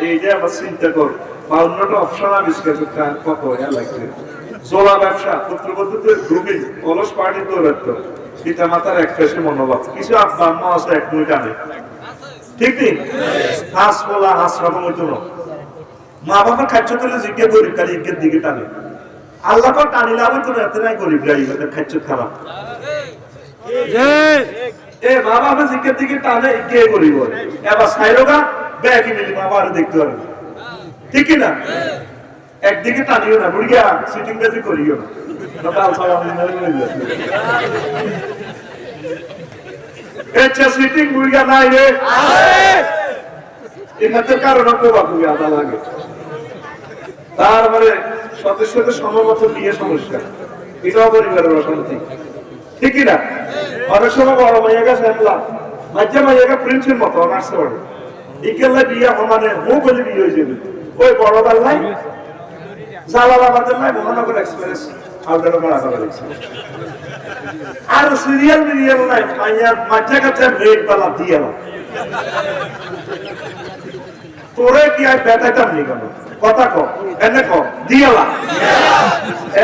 S1: এই যে আমরা চিন্তা কর অন্যটা অপশন আবিষ্কার কত লাগছে জোলা ব্যবসা পুত্রবধূদের গ্রুপিং অলস পার্টি তো রাখতো পিতা মাতার এক পেশে মনোভাব, কিছু আব্বা আম্মা আছে এক মুই টানে, ঠিক ঠিক হাঁস বলা হাঁস রকম হইতো না। মা বাবার খাচ্ছ তুলে জিজ্ঞে গরিব কালি ইজ্ঞের দিকে টানে, আল্লাহ পর টানিলে আমি তো এত নাই গরিব রাই খাচ্ছ খারাপ। এ মা বাবা জিজ্ঞের দিকে টানে ইজ্ঞে গরিব, এবার সাইরোগা ব্যাগই মিলি মা বাবা দেখতে পারে, ঠিক না? একদিকে টানিও না, বুড়িয়া সিটিং বেজি করিও না, সিটিং বুড়িয়া নাই রে, এখানে কারণ কোবা খুবই আদা লাগে। তারপরে সদস্যদের সমমত বিয়ে সমস্যা, এটাও পরিবারের অশান্তি, ঠিক না? অনেক সময় বড় মাইয়া গেছে মাঝে মাইয়া প্রিন্সের মতো আসতে পারে, ইকেল্লা বিয়া মানে মু বলে বিয়ে হয়ে যাবে, ওই বড় বেলায় জালালাবাদের নাই মহানগর এক্সপ্রেস আউটার মারা করা দেখছে, আর সিরিয়াল মিরিয়াল নাই, মাইয়ার মাঝে কাছে রেড বেলা দিয়ে তোরে কি আর বেটাইতাম নি কেন কথা কম এনে কম দিয়ালা।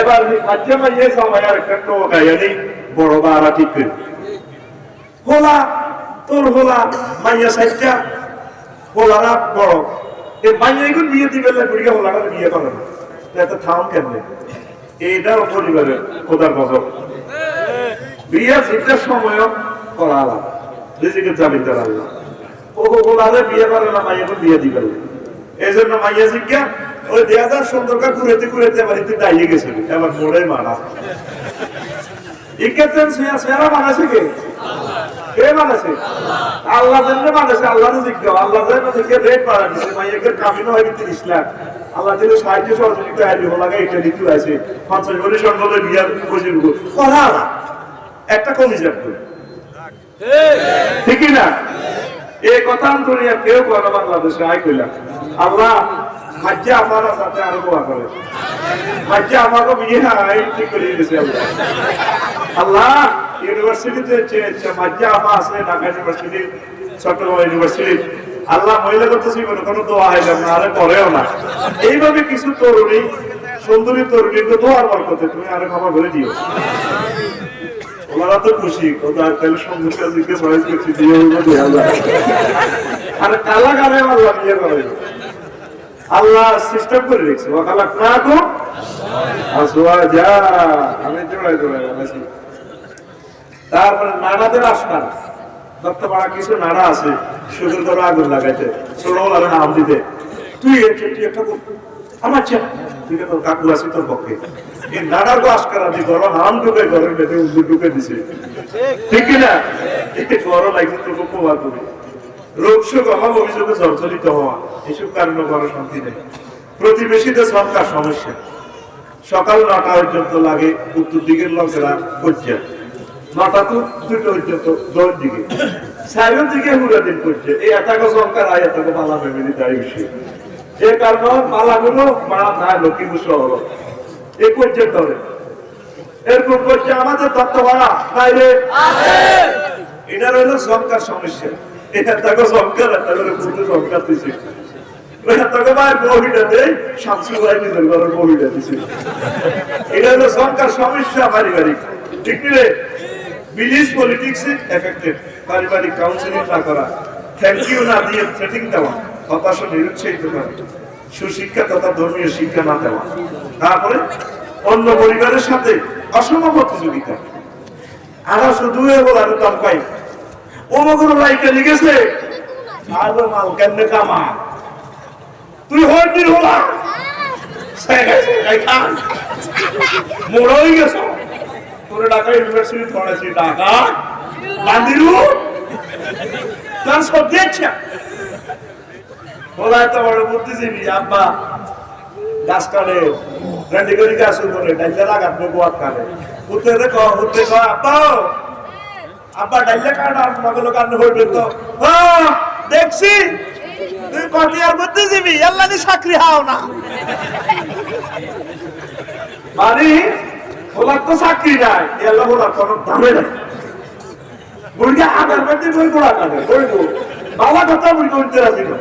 S1: এবার মাঝে মাঝে সময়ের একটা টোকাইনি বড় বাড়া ঠিক করে হোলা তোর হোলা মাইয়া সাইডটা হোলারা বড়, এই মাইয়া এগুলো বিয়ে দিবে বুড়িকে হোলাটা বিয়ে করে না, এত থাম কেমনে? এইটাও পরিবারের খোদার গজব। বিয়ে শীতের সময়ও করা আলাদা, রিজিকের জামিনদার আল্লাহ। ও হোলারে বিয়ে করে না, মাইয়াকে বিয়ে দিবে, এই জন্য মাইয়া শিক্ষা ওই 2000 সুন্দরকা ঘুরেতে ঘুরেতে বাড়িতে দাঁড়িয়ে গেছিল, এবার মোড়ে মারা ইকেতেন সেরা মানাছে কে? কে মানাছে? আল্লাহ জন্য মানাছে, আল্লাহ জিজ্ঞাসা আল্লাহ জন্য জিজ্ঞে রেট বাড়া দিচ্ছে, মাইয়াকে কামিনও হয় 30 লাখ, আল্লাহ যদি সাহায্য সহযোগিতা আইলি হোলাগে এটা ঋতু আছে 50 বছর সম্বন্ধে বিয়ার বসে করা একটা কমি যাবে, ঠিক না? এই কথা দুনিয়া কেউ করে বাংলাদেশে আই কইলাম আল্লাহ মাজ্জা আমার সাথে আরো দোয়া করে, মাজ্জা আমারও বিয়ে হয় ঠিক করে দিয়েছে আল্লাহ। আল্লাহ ইউনিভার্সিটিতে মাজ্জা আমা আছে, ঢাকা ইউনিভার্সিটি, চট্টগ্রাম ইউনিভার্সিটি, আল্লাহ মহিলা করতেছি কোনো দোয়া হয় না, আরে করেও না। এইভাবে কিছু তরুণী সুন্দরী তরুণী তো দোয়ার বরকতে তুমি আরো ক্ষমা করে দিও, ওনারা তো খুশি কোথায় তাহলে সুন্দর দিকে সহায় করছি দিয়ে আর কালা গানে আল্লাহ বিয়ে করে আল্লাহ সিস্টেম করে রেখেছে, ওখানে না গো আসোয়া যা আমি জোড়াই জোড়াই বলেছি। তারপরে নানাদের আসকার দত্ত পাড়া কিছু নানা আছে, সুযোগ ধরো আগুন লাগাইতে ছোট লাগে নাম দিতে, তুই একটা আমার চা তুই তোর কাকু আছি তোর পক্ষে, এই নানার গো আসকার আমি ঘর নাম ঢুকে ঘরের মেয়েতে উল্লু ঢুকে দিছে, ঠিক কিনা? এতে বড় লাগছে তোকে প্রভাব করি রোগ শোক অভাব অভিযোগে জর্জরিত হওয়া, এসব কারণে বড় শান্তি নেই। প্রতিবেশীদের সরকার সমস্যা, সকাল 9টা পর্যন্ত লাগে উত্তর দিকের লোকেরা করছে, 9টা তো 2টা পর্যন্ত দোর দিকে সাইবের দিকে পুরা দিন করছে, এই এতটা সরকার আয় এতটা মালা ফ্যামিলি তাই বিষয়, এই কারণে মালাগুলো মারা না লক্ষ্মীপুর শহর এই করছে ধরে এরকম করছে আমাদের তত্ত্ব ভাড়া বাইরে, এটা রইল সরকার সমস্যা। এটা তাকে সরকার সরকার দিচ্ছে, তাকে ভাই বহিটা দেয় শামসু ভাই নিজের ঘরের বহিটা দিচ্ছে, এটা হলো সরকার সমস্যা পারিবারিক, ঠিক রে? ভিলেজ পলিটিক্স এফেক্টেড, পারিবারিক কাউন্সিলিং না করা, থ্যাংক ইউ না দিয়ে থ্রেটিং দেওয়া, হতাশা নিরুৎসাহিত করা, সুশিক্ষা তথা ধর্মীয় শিক্ষা না দেওয়া, তারপরে অন্য পরিবারের সাথে অসম প্রতিযোগিতা, আরো শুধু বলার দাম পাই ওমগুলো লাইকে লিখেছে আরো মাল কেমনে কামা তুই হইনি হলা মোড়ই গেছ তোর ঢাকা ইউনিভার্সিটি পড়েছি, ঢাকা বান্দিরু তার সব দেখছে বলা এত বড় বুদ্ধিজীবী আব্বা গাছ কাটে রেন্ডি করে গাছ করে ডাইলে লাগাতে গোয়াত কাটে উঠতে দেখো আব্বা আব্বা ডাইলে কাটা মগলো কান হইবে তো দেখছি তুই কটিয়ার বুদ্ধিজীবী আল্লাহ নি চাকরি হাও না মানে ওলার তো চাকরি নাই, আল্লাহ ওলার কোনো দামে নাই, বুড়িয়া আগের মধ্যে বই গোড়া কাটে বইব বাবা কথা বই করতে রাজি না।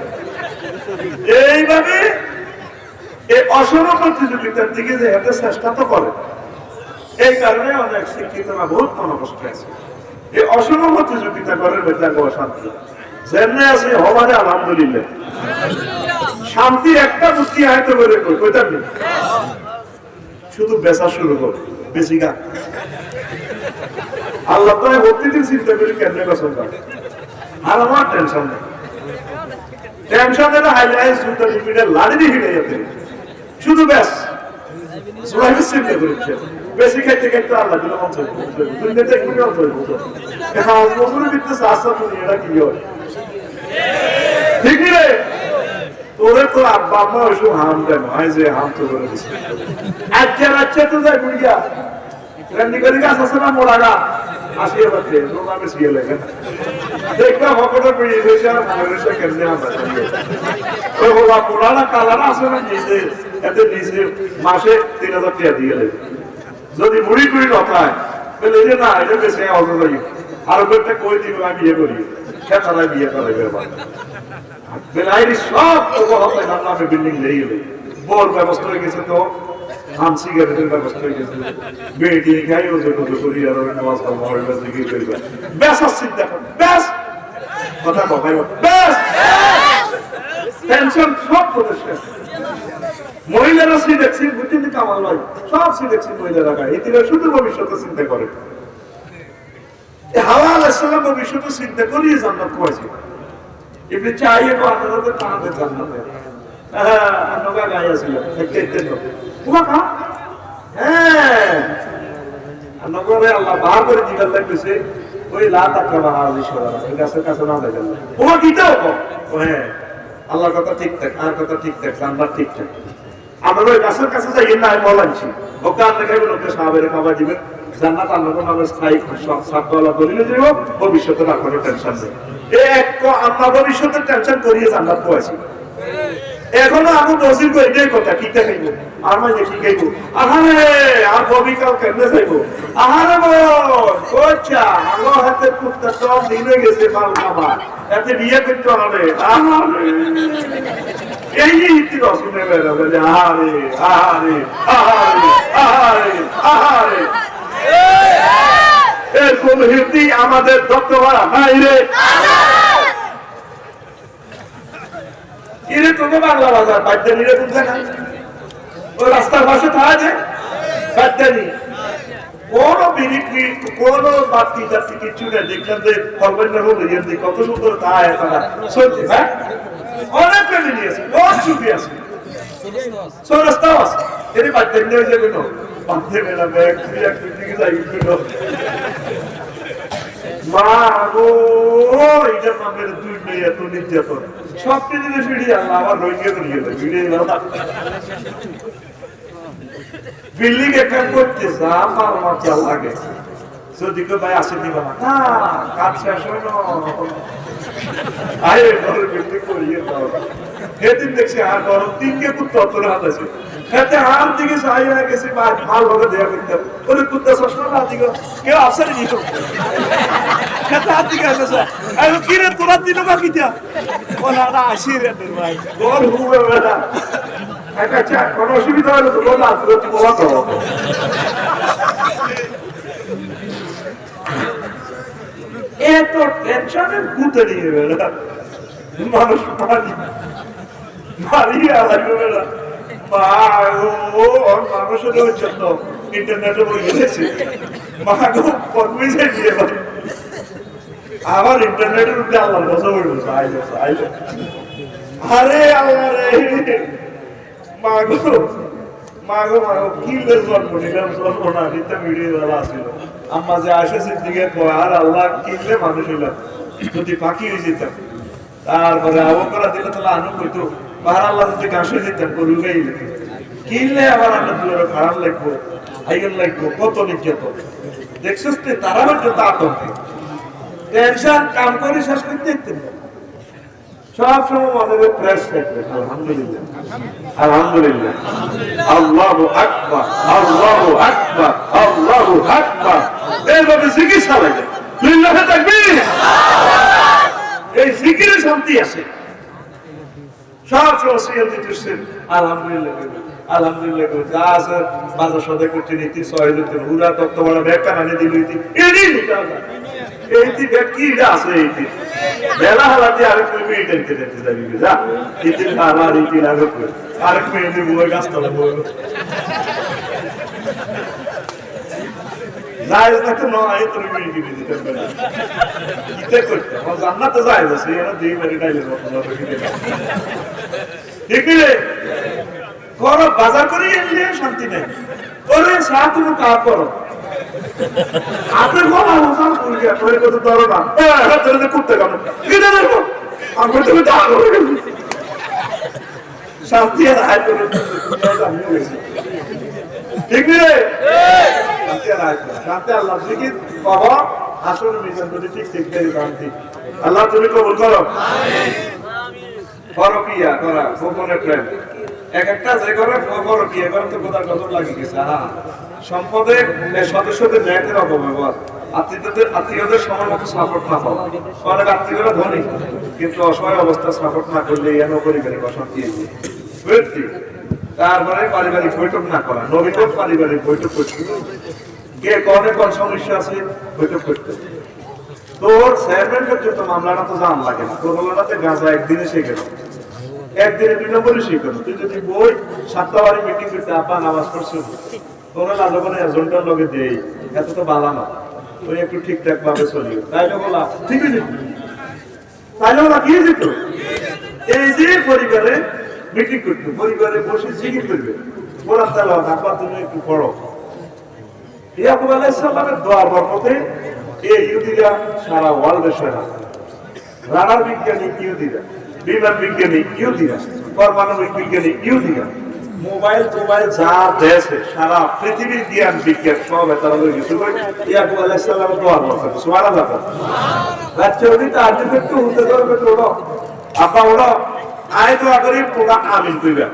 S1: এইভাবে এই অসম প্রতিযোগিতার দিকে যে হাতে চেষ্টা তো করে, এই কারণে অনেক শিক্ষিতরা বহুত মনকষ্ট আছে। এই অসম প্রতিযোগিতা করার বেতন অশান্তি যেমনি আছে হবারে আলহামদুলিল্লাহ শান্তি একটা বুদ্ধি আয়ত্ত করে কইতাম শুধু বেচা শুরু কর বেশি গান আল্লাহ তো প্রতিদিন চিন্তা করি কেমনে পছন্দ আর আমার টেনশন নেই টেনশন দিলে হাইলাই সুন্দর লিমিটের লাড়ি দিয়ে হিটে যেতে শুধু ব্যাস সুরাইবের চিন্তা করেছে বেশি খাইতে খাইতে আল্লাহ দিলে অঞ্চল দুনিয়াতে একটু অঞ্চল বুঝো হ্যাঁ বছরের ভিতরে আশা করি এটা কি হয় ঠিক রে তোরে তো আব্বা আম্মা ওইসব হাম দেন হয় যে হাম তো করে দিচ্ছে আচ্ছা তো যাই বুড়িয়া রান্নি করে গাছ আছে না মোড়া গা আসিয়ে বাচ্চে রোমা বেশি গেলে দেখবা ভকটের বুড়ি রয়েছে আর মনে কেমনে আমরা ওই বাবা মোড়ানা কালার আছে না নিজে এতে নিজে মাসে 3000 টাকা দিয়ে দেবে যদি মুড়ি কুড়ি নথায় তাহলে এই যে না এটা বেশি অজরাই আর একটা কই দিব আমি বিয়ে করি খেতারায় বিয়ে করে ব্যাপার বেলাইরি সব হবে নামে বিল্ডিং লেগে গেলে বল ব্যবস্থা হয়ে গেছে তো আম সিগারেটের ব্যবস্থা হয়ে গেছে বেটি খাই ও যে কত করি আর নামাজ কালাম হইবে জিকির করবে বেশ চিন্তা কর বেশ কথা কই বেশ টেনশন সব প্রদর্শন মহিলারা সি দেখছি বুঝতে কামাল নয় সব সি দেখছি মহিলারা গায়ে এতে শুধু ভবিষ্যতে চিন্তা করে হাওয়া আলাইহিস সালাম ভবিষ্যতে চিন্তা করিয়ে জান্নাত করেছে ইবনে চাইয়ে তো আপনাদের কানাতে জান্নাতে হ্যাঁ নগা গায়ে ছিল দেখতে তো পুরো কা হ্যাঁ নগরে আল্লাহ বার করে দিগাল লাগছে ওই লা তাকবা হাজি সরা এই কাছে না দেখেন পুরো দিতেও তো হ্যাঁ আল্লাহর কথা ঠিকঠাক আর কথা ঠিকঠাক জান্নাত ঠিকঠাক আমরা ওই গাছের কাছে যাই না বলাচ্ছি ওকে আর দেখাইব লোকে সাহাবের খাবার দিবেন জান্নাত আল্লাহর নামে স্থায়ী সব সাবওয়ালা দলিলে যাব ভবিষ্যতে না কোনো টেনশন নেই এক আমরা ভবিষ্যতের টেনশন করিয়ে জান্নাত পাইছি এখনো আমি নজির কই এটাই কথা কি দেখাইব আর মানে কি কইব আহারে আর ভবিকাল কেমনে যাইব আহারে কোচা আলো হাতে কুত্তা সব দিনে গেছে মাল খাবার এতে বিয়ে করতে হবে আহারে এই যে ইতিবাচক শুনে বেড়া বলে আহারে আহারে আহারে আহারে আহারে এরকম হিন্দি আমাদের দত্ত করা নাই রে ইরে তোকে বাংলা বাজার বাদ্যানি রে বুঝছে না ওই রাস্তার পাশে থাকা যায় বাদ্যানি কোন বিরিকি কোন বাতি জাতি কিছু নেই দেখলাম যে কলবেন্ডার হলো ইয়ে কত সুন্দর তাই তারা সত্যি হ্যাঁ অনেক প্রেমী নিয়েছে বহুত সুখী আছে সব রাস্তাও আছে এর বাদ্যানি হয়ে যাবে না বাঁধতে মেলা ব্যাগ এক দিকে যাই মা গো এইটার নামের দুই মেয়ে এত নির্যাতন সব দিনে ফিরিয়ে আল্লাহ আবার রইয়ে ধরিয়ে দেয় ফিরিয়ে বিল্ডিং একটা করতে যা মার মজা লাগে যদি কেউ ভাই আসে দিবা না কাজ শেষ হয় না আরে ঘরের বিল্ডিং করিয়ে দাও সেদিন দেখছি আর ঘর তিনকে কুত্তা অতরে হাত আছে এতে হাত দিকে সাই হয়ে গেছে মাল ভাবে দেয়া করতে ওরে কুত্তা চশমা না দিকে কেউ আফসারি নিত খেতে হাত দিকে আসে আর কি রে তোরা দিন বাকি দিয়া ও না না আসি রে ভাই ঘর হুবে বেটা আচ্ছা কোনো অসুবিধা হলে তো বলা তুই বলা তো এত টেনশনের গুতে নিয়ে বেটা মানুষ মারিয়ে আলাদা বেটা মানুষের জন্য ইন্টারনেটে বলে গেছে মা গো কনভিজে দিয়ে আবার ইন্টারনেটের উপরে আল্লাহ বসে বলবো আইলো আরে আল্লাহ রে মাগো কি জন্ম নিলাম জন্ম না নিতে ভিডিও দেওয়া আসছিল আম্মা যে আসে দিকে আর আল্লাহ কিনলে মানুষ হইলাম যদি পাখি হয়ে যেতাম তারপরে আবু করা দিলে তাহলে আনু করতো বাহার আল্লাহ যদি কাশে যেতাম করুবেই কিনলে আবার আমরা দুয়ারে খারাপ লাগবো হাইগেন লাগবো কত নির্যাতন দেখছিস তারা পর্যন্ত আতঙ্কে টেনশন কাম করে শেষ করতে দেখতেন সব সময় আমাদের প্রেস থাকবে আলহামদুলিল্লাহ আলহামদুলিল্লাহ আল্লাহু আকবার আল্লাহু আকবার আল্লাহু আকবার এইভাবে জিকির চালাবে লিল্লাহি তাকবীর এই জিকিরে শান্তি আছে সব সময় সিয়াল দিতেছেন আলহামদুলিল্লাহ আলহামদুলিল্লাহ যা আছে বাজার সদাই করতে নীতি 6 দিতে পুরা তত্ত্ব বড় ব্যাগ কানে দিল এডি এইটি ব্যাগ কি আছে এইটি বেলা হালাতে আরেক মিনিট টেনতে টেনতে যাবি যা এইটি আর এইটি লাগো আরেক মিনিট বই গাছ তলে বই যায় না তো নয় তুমি মিনিট দিতে পারবে কিতে করতে আমার জান্নাতে যায় বসে এরা দুই মিনিট ডাইলে ঠিক রে করো বাজার করে এলে শান্তি নেই করে সাথ তুমি কা করো আপনি বলা ওখান করে গিয়ে করে কত ধরো না হ্যাঁ ধরে করতে কেন কিনে দেবো আমি তুমি দাঁড় করে শান্তি আর আয় করে ঠিক রে শান্তি আর আয় শান্তি আল্লাহ দিকে বাবা আসলে মিশন করে ঠিক ঠিক করে শান্তি আল্লাহ তুমি কবুল করো আমিন পরকিয়া করা গোপনে প্রেম এক একটা যে করে পরকিয়া করে তো কোথাও গজব লাগি গেছে হ্যাঁ সম্পদের সদস্যদের ন্যায়ের অপব্যবহার আত্মীয়দের সময় মতো সাপোর্ট না পাওয়া অনেক আত্মীয়রা ধনী কিন্তু অসহায় অবস্থা সাপোর্ট না করলে এন পরিবারিক অশান্তি বুঝছি তারপরে পারিবারিক বৈঠক না করা নবীন পারিবারিক বৈঠক করতে কে কনে কোন সমস্যা আছে বৈঠক করতে তোর চেয়ারম্যানের জন্য মামলাটা তো জান লাগে না তোর মামলাতে গাঁজা একদিনে শিখে গেল একদিনে 2 নম্বরে শিখে তুই যদি বই 7টা বারে মিটিং করতে আপা নামাজ পড়ছিস তোরা লাজবানে এজেন্টার লগে দেই এত তো বালা না ওই একটু ঠিকঠাক ভাবে চলিও তাইলে বলা ঠিক আছে তাইলে ওরা কি যেত এই যে পরিবারে মিটিং করতে পরিবারে বসে জিকির করবে কোরআন তেলাওয়াত আপা তুমি একটু পড়ো ইয়াকুব আলাইহিস সালামের দোয়ার বরকতে এই ইহুদিরা সারা ওয়ার্ল্ডে সেরা রাডার বিজ্ঞানী ইহুদিরা বিমান বিজ্ঞানী ইহুদিরা পারমাণবিক বিজ্ঞানী ইহুদিরা মোবাইল যা দেশে সারা পৃথিবীর জ্ঞান বিজ্ঞান সব তারা লই গেছে ইয়াকুব আলাইহিস সালাম দোয়া করতেন সুবহানাল্লাহ রাতে উনি তো আর্টিফেক্ট হতে ধরবে তো আপা ওরা আয় দোয়া করি পুরা আমিন কইবা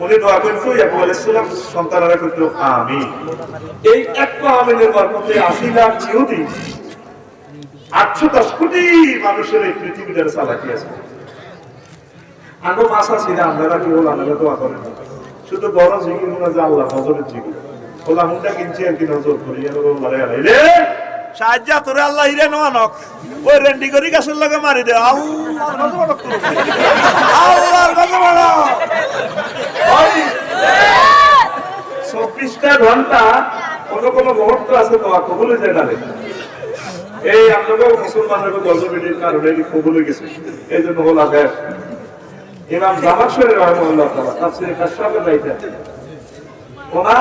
S1: উনি দোয়া করতো ইয়াকুব আলাইহিস সালাম সন্তানরা করতো আমিন এই একটা আমিনের বরকতে 80 লাখ ইহুদি 810 কোটি মানুষের এই পৃথিবীতে চালাকি আছে আঙ্গো মাসা ছিল আমরা কি বল আমরা দোয়া করেন শুধু বড় জিকির না যে আল্লাহ ফজরের জিকির ওলা হুন্ডা কিনছি আর কি নজর করি আর বলে আইলে সাহায্য তোরে আল্লাহ হিরে নক ওই রেন্ডি করি গাছের লগে মারি দে আল্লাহর গজব করো আল্লাহর গজব ওই 24টা ঘন্টা কোন মুহূর্ত আছে দোয়া কবুল হয়ে যায় ডালে এই আপনাদের মুসলমানদের গজবের কারণে কবুল হয়ে গেছে এইজন্য হলা দেয় ইমাম জামাশরী রাহিমাহুল্লাহ তাআলা তাফসীরে কাশফের রাইতে ওনা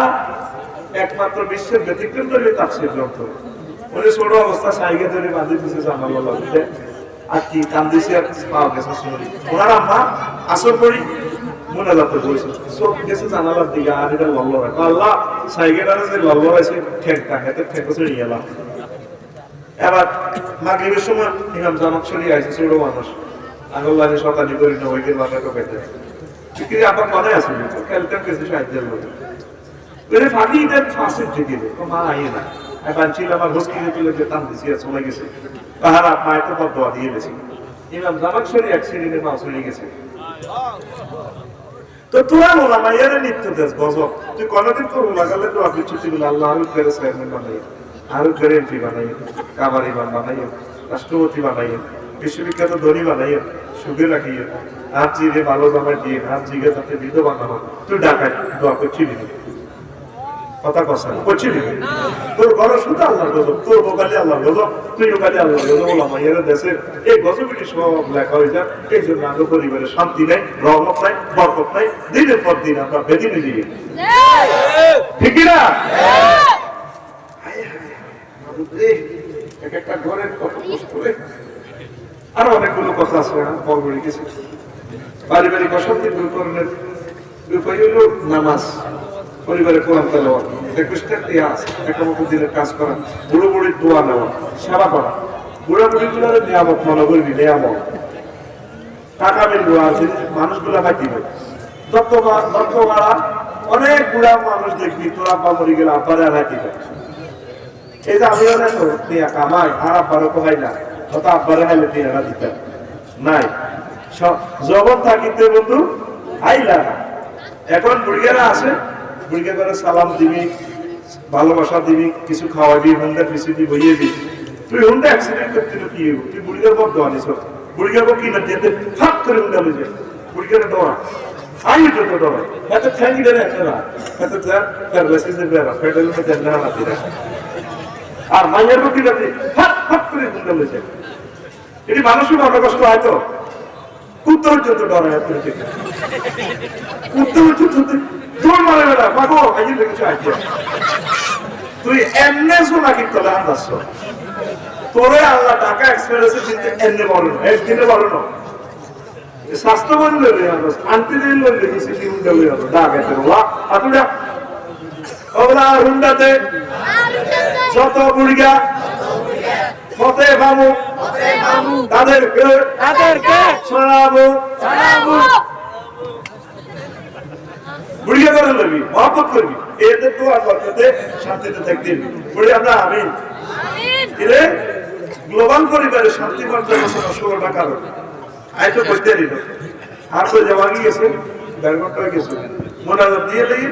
S1: একমাত্র বিশ্বের ব্যতিক্রমী তাফসীর গ্রন্থ উনি ছোট অবস্থা সাইগে ধরে বাঁধি দিয়েছে জানাল্লাহ আর কি কান্দিছে আর পাওয়া গেছে শুনি ওনার আম্মা আসর পড়ি মোনাজাতে বসে সব গেছে জানালার দিকে আর এটা লল্ল রাখো আল্লাহ সাইগেটারে যে লল্ল রাখছে ঠেকটা হাতে ঠেকছে নিয়ে এলাম এবার মাগরিবের সময় ইমাম জামাশরী আইছে ছোট মানুষ আল্লাহর শতানি করি না ওইকে মাথাটা পেতে কি আপা মনে আছে তো কালকে কিছু সাহায্য করবে ওরে ফাঁকি দেন ফাঁসির দিকে তো মা আইয়ে না এখন ছিল আমার হোস্টেলে তুলে যে টান দিছি চলে গেছে তাহারা মায়ের তো দোয়া দিয়ে গেছে ইমাম জামাশরী অ্যাক্সিডেন্টে মা চলে গেছে তো তোরা ওলা মায়ের নিত্য দেশ গজব তুই কোনদিন তোর লাগালে তো আপনি ছুটি গুলো আল্লাহ আরো করে চেয়ারম্যান বানাই আরো করে এমপি বানাই কাবারি বানাই রাষ্ট্রপতি বানাই বিশ্ববিখ্যাত ধনী বানাই সুখে রাখিয়ে আর জিরে ভালো জামাই দিয়ে আর জিগে তাতে বিধ বানাবো তুই ডাকাই দোয়া করছি দিবি কথা কথা করছি দিবি তোর ঘর শুধু আল্লাহ গজব তোর বোকালি আল্লাহ গজব তুই ওকালি আল্লাহ গজব বলা মাইয়ের দেশের এই গজবটি সব লেখা হয়ে যায় এই জন্য আগে পরিবারের শান্তি নেই রহমত নাই বরকত নাই দিনের পর দিন আমরা বেদিনে দিয়ে ঠিক না এক একটা ঘরের কত কষ্ট আরো অনেকগুলো কথা আছে বলবো কিছু পারিবারিক অশান্তি দূরকরণের উপায় হলো নামাজ পরিবারে কোরআন তেলাওয়াত 21টা ইতিহাস একটা মতো দিনের কাজ করা বুড়ো বুড়ির দোয়া নেওয়া সেবা করা বুড়া বুড়িগুলোর নিয়ামত মনে করবি নিয়ামত টাকা মিলবো আছে মানুষগুলা বাঁচিবে দত্তমারা অনেক বুড়া মানুষ দেখবি তোরা আব্বা মরি গেলে আব্বারে আর হাঁটিবে এই যে আমিও দেখো টিয়া কামাই আর আব্বারও কমাই না অত আব্বারে হাইলে টিয়ারা দিতাম নাই জগৎ থাকিতে বন্ধু আইলা না এখন বুড়িয়ারা আছে, বুড়িয়া করে সালাম দিবি, ভালোবাসা দিবি, কিছু খাওয়াবি, হুন্ডা পিছিয়ে বইয়ে দিবি। তুই হুন্ডা অ্যাক্সিডেন্ট করতে কি হইব? তুই বুড়িয়ার পর দোয়া নিছ, বুড়িয়ার পর কিনা দিতে ফাঁক করে হুন্ডা লই যায়, বুড়িয়ারে দোয়া আমি তো তো দোয়া এত ঠ্যাঙ্গি দেয় না, এত প্যারালাইসিসের বেড়া ফেডারেল মধ্যে না হাতি রাখা, আর মাইয়ার পর কিনা দিয়ে ফাঁক ফাঁক করে হুন্ডা লই যায়। এটি মানুষের মনে কষ্ট হয় তো, কুত্তর যত ডর হয় কুত্তর যত দৌড় মারে বেড়া পাগো আইয়ে কিছু আইতে তুই এমনে শোনা কি তোলে আন্দাজ তোরে আল্লাহ টাকা এক্সপেরিয়েন্সে দিতে এমনি বলো না, একদিনে বলো না। স্বাস্থ্য বললে আন্দাজ আনতে দিলে দেখেছি কি হুন্ডা লই হলো ডাক এতে বলা আতুডা ওলা হুন্ডাতে যত বুড়িগা ফতে বাবু তাদেরকে শোনাবো বুড়িয়া করে নেবি, মহব্বত করবি, এতে তো আর বরকতে শান্তিতে থাকতে বুড়ি আমরা আমিন। এরে গ্লোবাল পরিবারে শান্তি পর্যায়ে 16 টাকা আয় তো করতে দিল আর তো জমা গিয়েছে 1.5 ঘন্টা গেছে মোনাজাত দিয়ে দিই